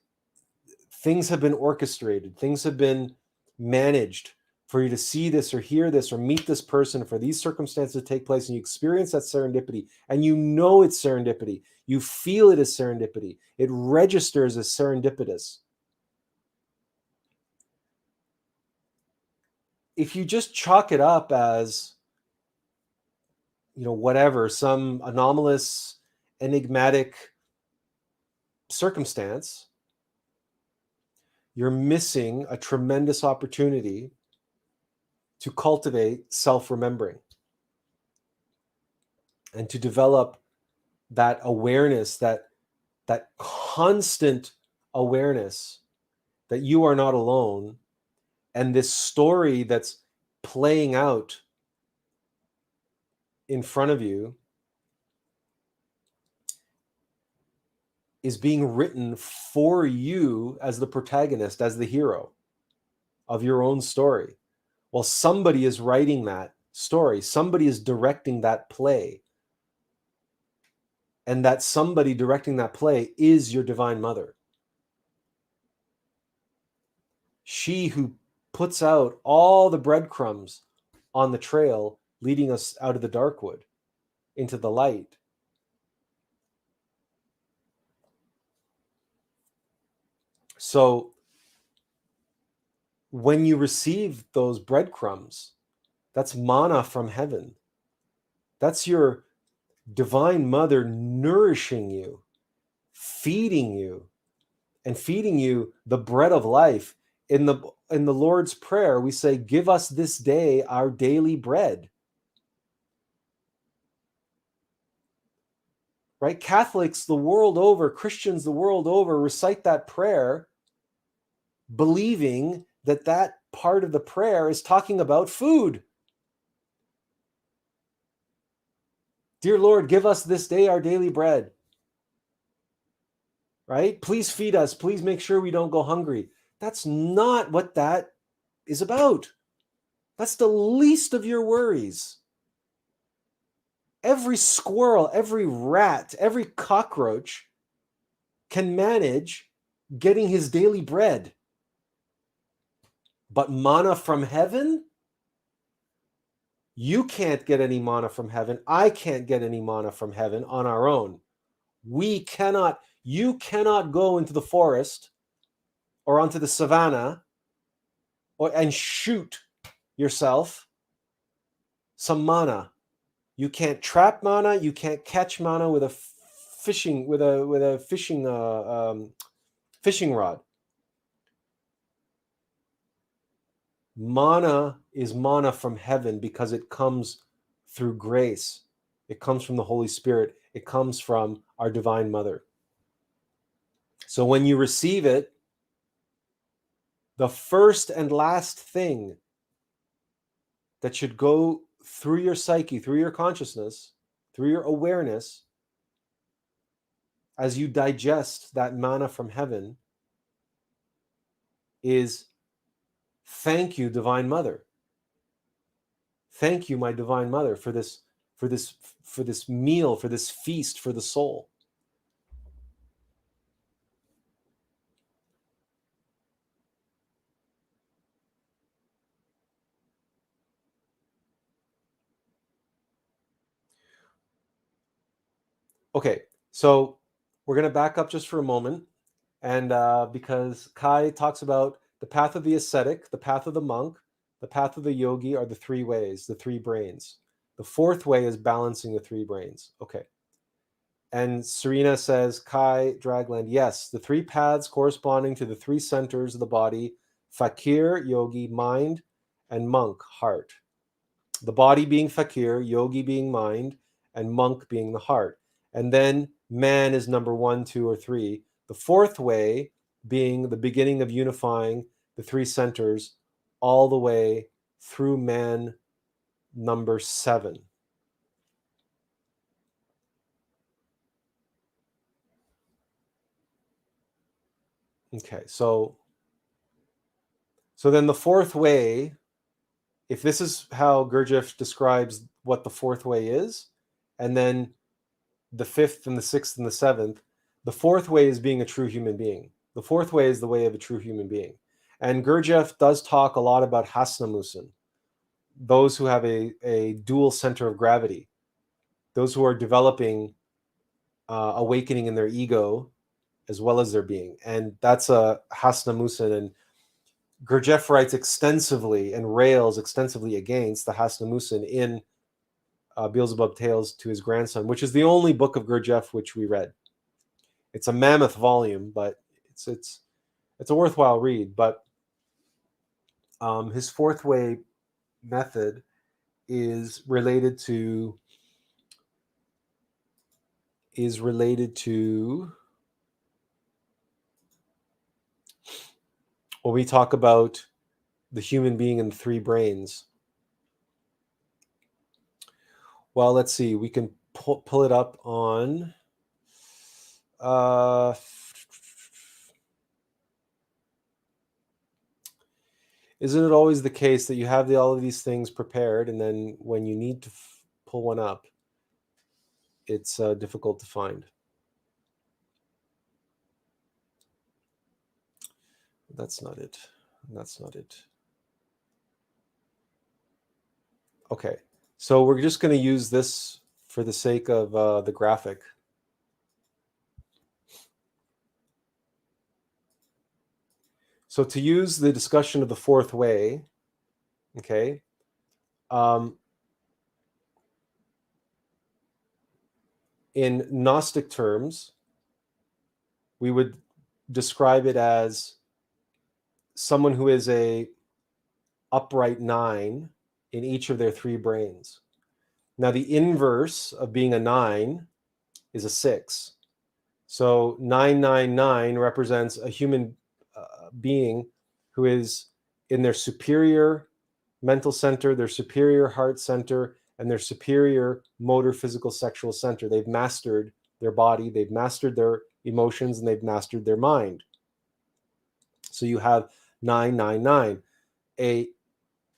things have been orchestrated. Things have been managed for you to see this or hear this or meet this person, for these circumstances to take place, and you experience that serendipity, and you know it's serendipity. You feel it as serendipity. It registers as serendipitous. If you just chalk it up as, whatever, some anomalous, enigmatic circumstance, you're missing a tremendous opportunity to cultivate self-remembering and to develop that awareness, that constant awareness that you are not alone, and this story that's playing out in front of you is being written for you as the protagonist, as the hero of your own story. Well, somebody is writing that story. Somebody is directing that play. And that somebody directing that play is your Divine Mother. She who puts out all the breadcrumbs on the trail, leading us out of the dark wood into the light. So when you receive those breadcrumbs, that's manna from heaven. That's your Divine Mother nourishing you, feeding you, and feeding you the bread of life. In the Lord's Prayer, we say, "Give us this day our daily bread." Right? Catholics the world over, Christians the world over, recite that prayer, believing that that part of the prayer is talking about food. Dear Lord, give us this day our daily bread. Right? Please feed us. Please make sure we don't go hungry. That's not what that is about. That's the least of your worries. Every squirrel, every rat, every cockroach can manage getting his daily bread. But manna from heaven? You can't get any manna from heaven. I can't get any manna from heaven on our own. You cannot go into the forest or onto the savannah and shoot yourself some manna. You can't trap manna. You can't catch manna with a fishing fishing rod. Manna is manna from heaven because it comes through grace. It comes from the Holy Spirit. It comes from our Divine Mother. So when you receive it, the first and last thing that should go through your psyche, through your consciousness, through your awareness, as you digest that manna from heaven, is thank you, Divine Mother. Thank you, my Divine Mother, for this meal, for this feast for the soul. Okay, so we're going to back up just for a moment, and because Kai talks about the path of the ascetic, the path of the monk, the path of the yogi are the three ways, the three brains. The fourth way is balancing the three brains. Okay. And Serena says, Kai Dragland, yes, the three paths corresponding to the three centers of the body, fakir, yogi, mind, and monk, heart. The body being fakir, yogi being mind, and monk being the heart. And then man is number 1, 2, or 3. The fourth way being the beginning of unifying the three centers all the way through man number 7. Okay, so then the fourth way, if this is how Gurdjieff describes what the fourth way is, and then the fifth and the sixth and the seventh, the fourth way is being a true human being. The fourth way is the way of a true human being. And Gurdjieff does talk a lot about Hasnamusen, those who have a dual center of gravity, those who are developing awakening in their ego as well as their being. And that's a Hasnamusen. And Gurdjieff writes extensively and rails extensively against the Hasnamusen in Beelzebub Tales to his grandson, which is the only book of Gurdjieff which we read. It's a mammoth volume, but it's a worthwhile read. But his fourth way method is related to when we talk about the human being and the three brains. Well, let's see. We can pull it up on. Isn't it always the case that you have all of these things prepared, and then when you need to pull one up, it's difficult to find? That's not it. That's not it. Okay, so we're just going to use this for the sake of the graphic. So to use the discussion of the fourth way, okay, in Gnostic terms, we would describe it as someone who is a upright 9 in each of their three brains. Now, the inverse of being a 9 is a 6. So 999 represents a human being who is in their superior mental center, their superior heart center, and their superior motor, physical, sexual center. They've mastered their body, they've mastered their emotions, and they've mastered their mind. So you have 999. A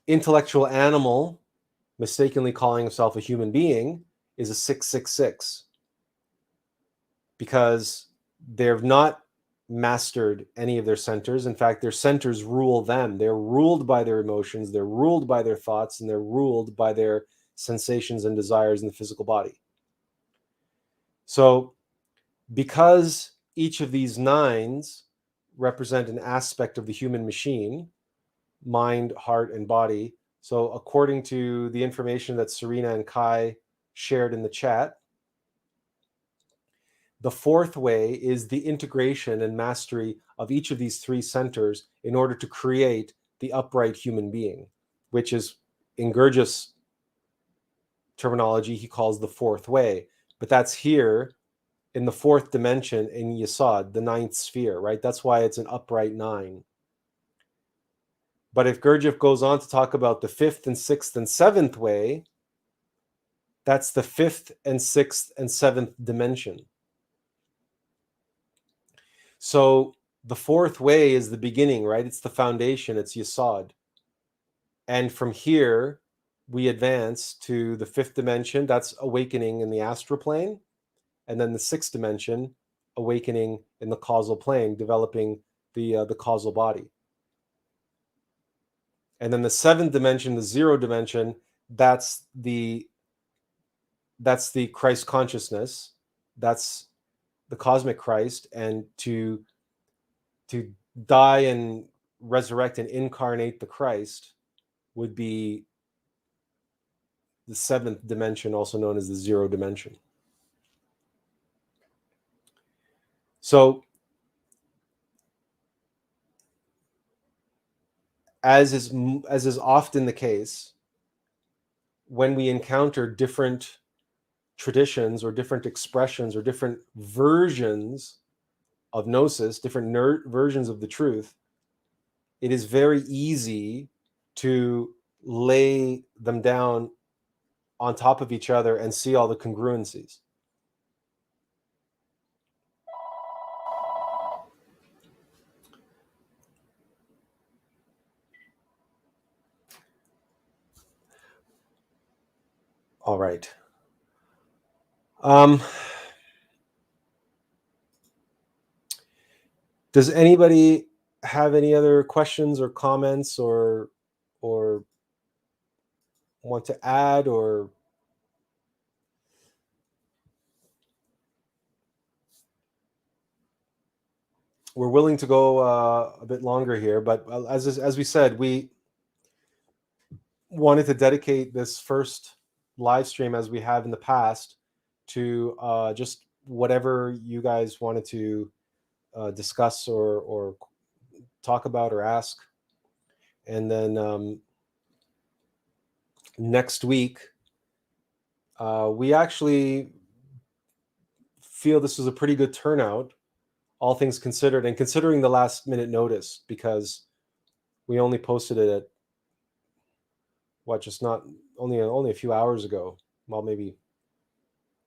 intellectual animal mistakenly calling himself a human being is a 666, because they've not mastered any of their centers. In fact, their centers rule them. They're ruled by their emotions, they're ruled by their thoughts, and they're ruled by their sensations and desires in the physical body. So because each of these 9s represent an aspect of the human machine, mind, heart, and body. So according to the information that Serena and Kai shared in the chat, the fourth way is the integration and mastery of each of these three centers in order to create the upright human being, which is, in Gurdjieff's terminology, he calls the fourth way. But that's here in the fourth dimension in Yesod, the 9th sphere, right? That's why it's an upright 9. But if Gurdjieff goes on to talk about the 5th and 6th and 7th way, That's the fifth and sixth and seventh dimension. So the fourth way is the beginning, right? It's the foundation, it's Yesod. And from here, we advance to the fifth dimension. That's awakening in the astral plane. And then the sixth dimension, awakening in the causal plane, developing the causal body. And then the seventh dimension, the zero dimension, that's the Christ consciousness. That's the cosmic Christ. And to die and resurrect and incarnate the Christ would be the seventh dimension, also known as the zero dimension. So, as is often the case, when we encounter different traditions or different expressions or different versions of gnosis, different versions of the truth, it is very easy to lay them down on top of each other and see all the congruencies. All right. Does anybody have any other questions or comments or want to add, or we're willing to go a bit longer here, but as we said, we wanted to dedicate this first live stream, as we have in the past, to just whatever you guys wanted to discuss or talk about or ask. And then next week, we actually feel this was a pretty good turnout, all things considered, and considering the last minute notice, because we only posted it at just not only a few hours ago, well, maybe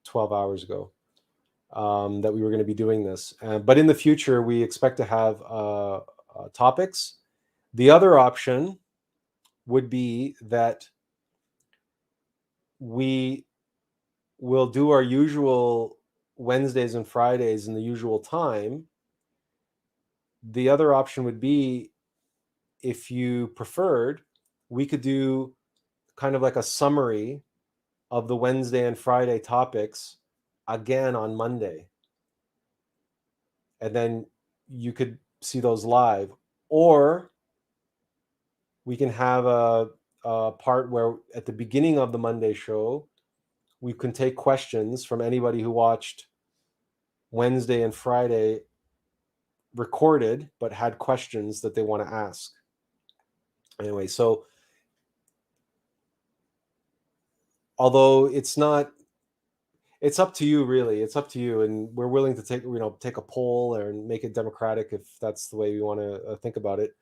12 hours ago, that we were going to be doing this. But in the future, we expect to have topics. The other option would be that we will do our usual Wednesdays and Fridays in the usual time. The other option would be, if you preferred, we could do kind of like a summary of the Wednesday and Friday topics again on Monday. And then you could see those live. Or we can have a part where at the beginning of the Monday show, we can take questions from anybody who watched Wednesday and Friday recorded, but had questions that they want to ask. Anyway, so although it's up to you, really. It's up to you, and we're willing to take a poll and make it democratic if that's the way you want to think about it.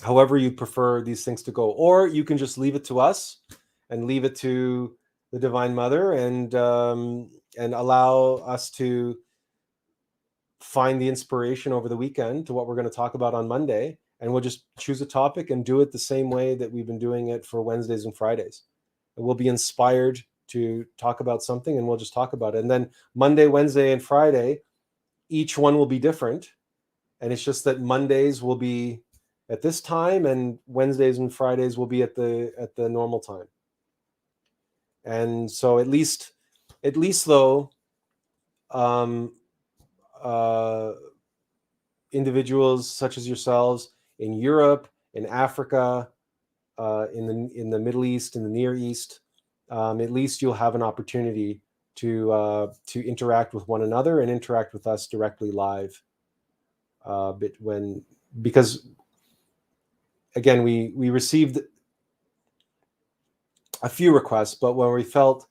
However you prefer these things to go, or you can just leave it to us and leave it to the Divine Mother, and allow us to find the inspiration over the weekend to what we're going to talk about on Monday, and we'll just choose a topic and do it the same way that we've been doing it for Wednesdays and Fridays. And we'll be inspired to talk about something, and we'll just talk about it. And then Monday, Wednesday, and Friday, each one will be different. And it's just that Mondays will be at this time, and Wednesdays and Fridays will be at the normal time. And so at least though, individuals such as yourselves in Europe, in Africa, in the Middle East, in the Near East, at least you'll have an opportunity to interact with one another and interact with us directly live. Because again, we received a few requests, but when we felt,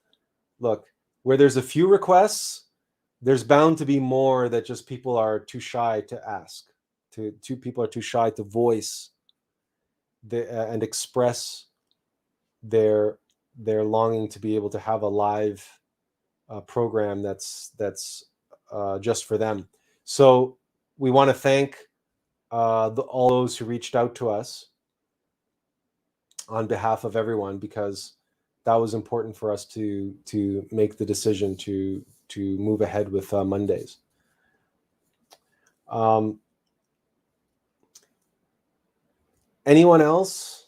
look, where there's a few requests, there's bound to be more that just people are too shy to ask. People are too shy to voice and express they're longing to be able to have a live program that's just for them. So we want to thank all those who reached out to us on behalf of everyone, because that was important for us to make the decision to move ahead with Mondays. Anyone else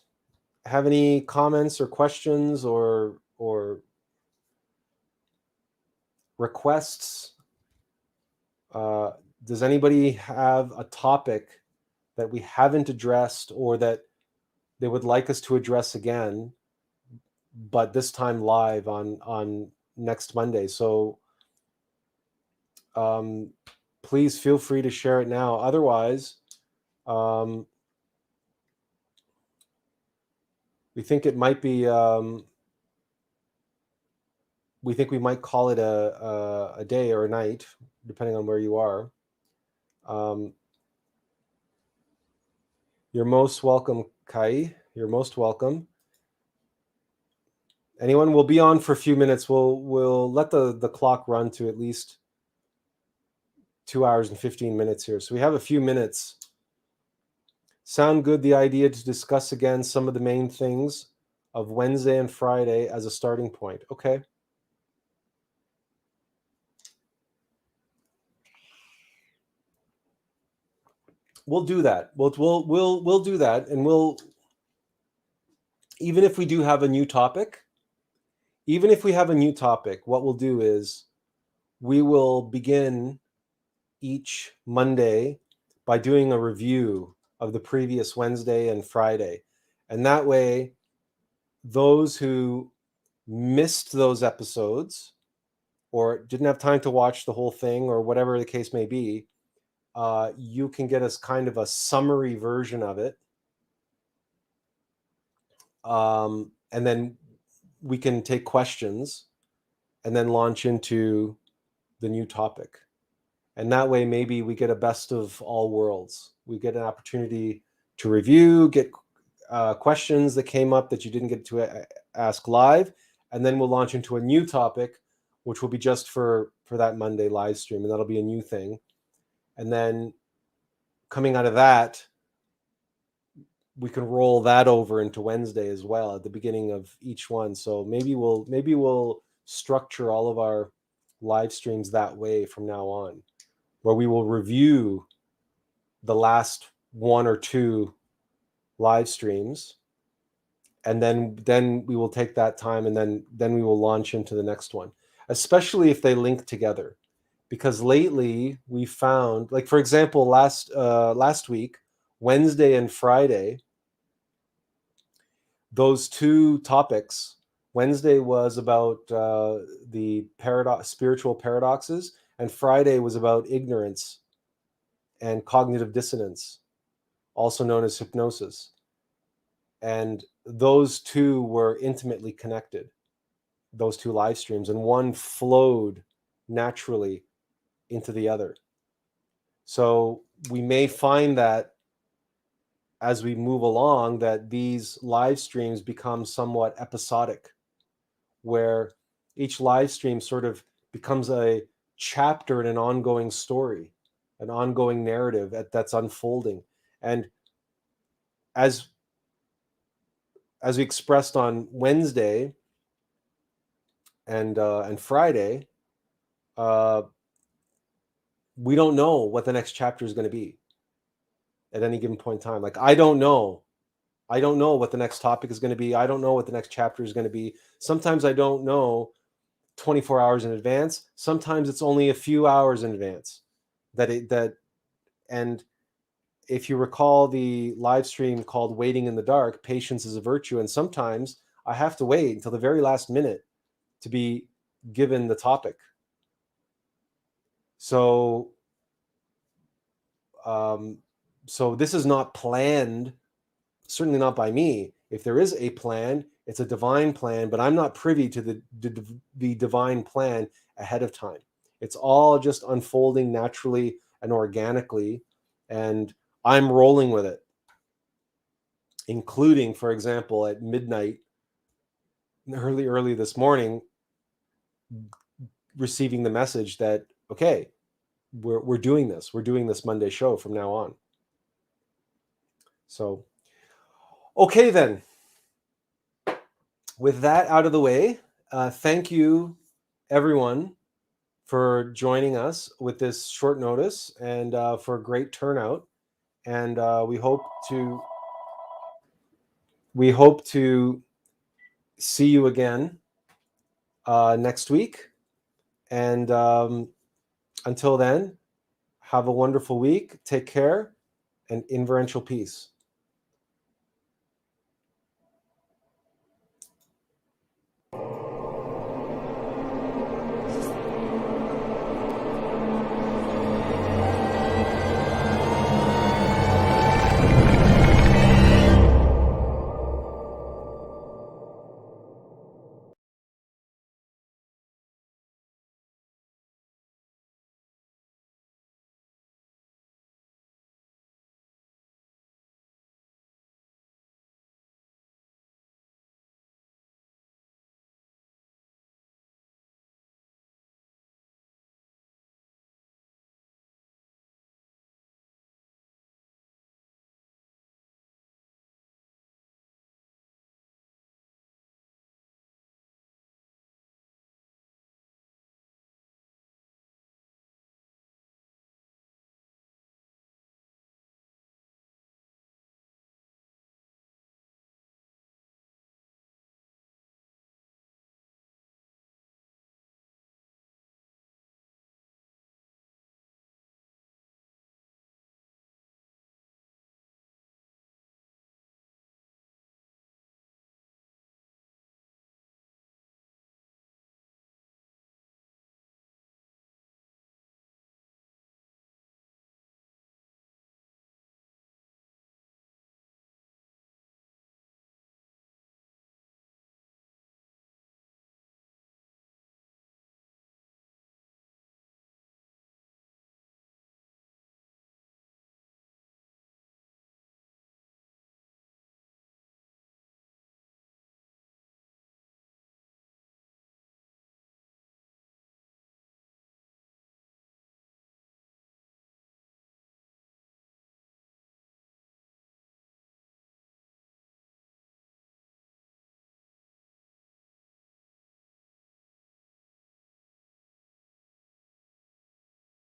have any comments or questions or requests? Does anybody have a topic that we haven't addressed or that they would like us to address again, but this time live on next Monday? So please feel free to share it now. Otherwise, we think it might be. We think we might call it a day or a night, depending on where you are. You're most welcome, Kai. You're most welcome. Anyone? We'll be on for a few minutes. We'll let the clock run to at least 2 hours and 15 minutes here. So we have a few minutes. Sound good, the idea to discuss again some of the main things of Wednesday and Friday as a starting point? Okay. We'll do that. We'll do that, and we'll, even if we do have a new topic, what we'll do is we will begin each Monday by doing a review of the previous Wednesday and Friday. And that way, those who missed those episodes or didn't have time to watch the whole thing or whatever the case may be, you can get us kind of a summary version of it. And then we can take questions and then launch into the new topic. And that way, maybe we get a best of all worlds. We get an opportunity to review, get questions that came up that you didn't get to ask live, and then we'll launch into a new topic, which will be just for that Monday live stream, and that'll be a new thing. And then coming out of that, we can roll that over into Wednesday as well at the beginning of each one. So maybe we'll structure all of our live streams that way from now on, where we will review the last one or two live streams, and then we will take that time, and then we will launch into the next one, especially if they link together. Because lately we found, like, for example, last week, Wednesday and Friday, those two topics, Wednesday was about the spiritual paradoxes, and Friday was about ignorance and cognitive dissonance, also known as hypnosis. And those two were intimately connected, those two live streams, and one flowed naturally into the other. So we may find that as we move along, that these live streams become somewhat episodic, where each live stream sort of becomes a chapter in an ongoing story, an ongoing narrative that's unfolding. And as we expressed on Wednesday and Friday, we don't know what the next chapter is going to be at any given point in time. Like, I don't know what the next topic is going to be. I don't know what the next chapter is going to be. Sometimes I don't know 24 hours in advance. Sometimes it's only a few hours in advance and if you recall the live stream called Waiting in the Dark, Patience is a Virtue. And sometimes I have to wait until the very last minute to be given the topic. So, so this is not planned, certainly not by me. If there is a plan, it's a divine plan, but I'm not privy to the divine plan ahead of time. It's all just unfolding naturally and organically, and I'm rolling with it, including, for example, at midnight early this morning, receiving the message that, okay, we're doing this. We're doing this Monday show from now on. So, okay then. With that out of the way, thank you, everyone, for joining us with this short notice and for a great turnout. And we hope to see you again next week. And until then, have a wonderful week. Take care, and inverential peace.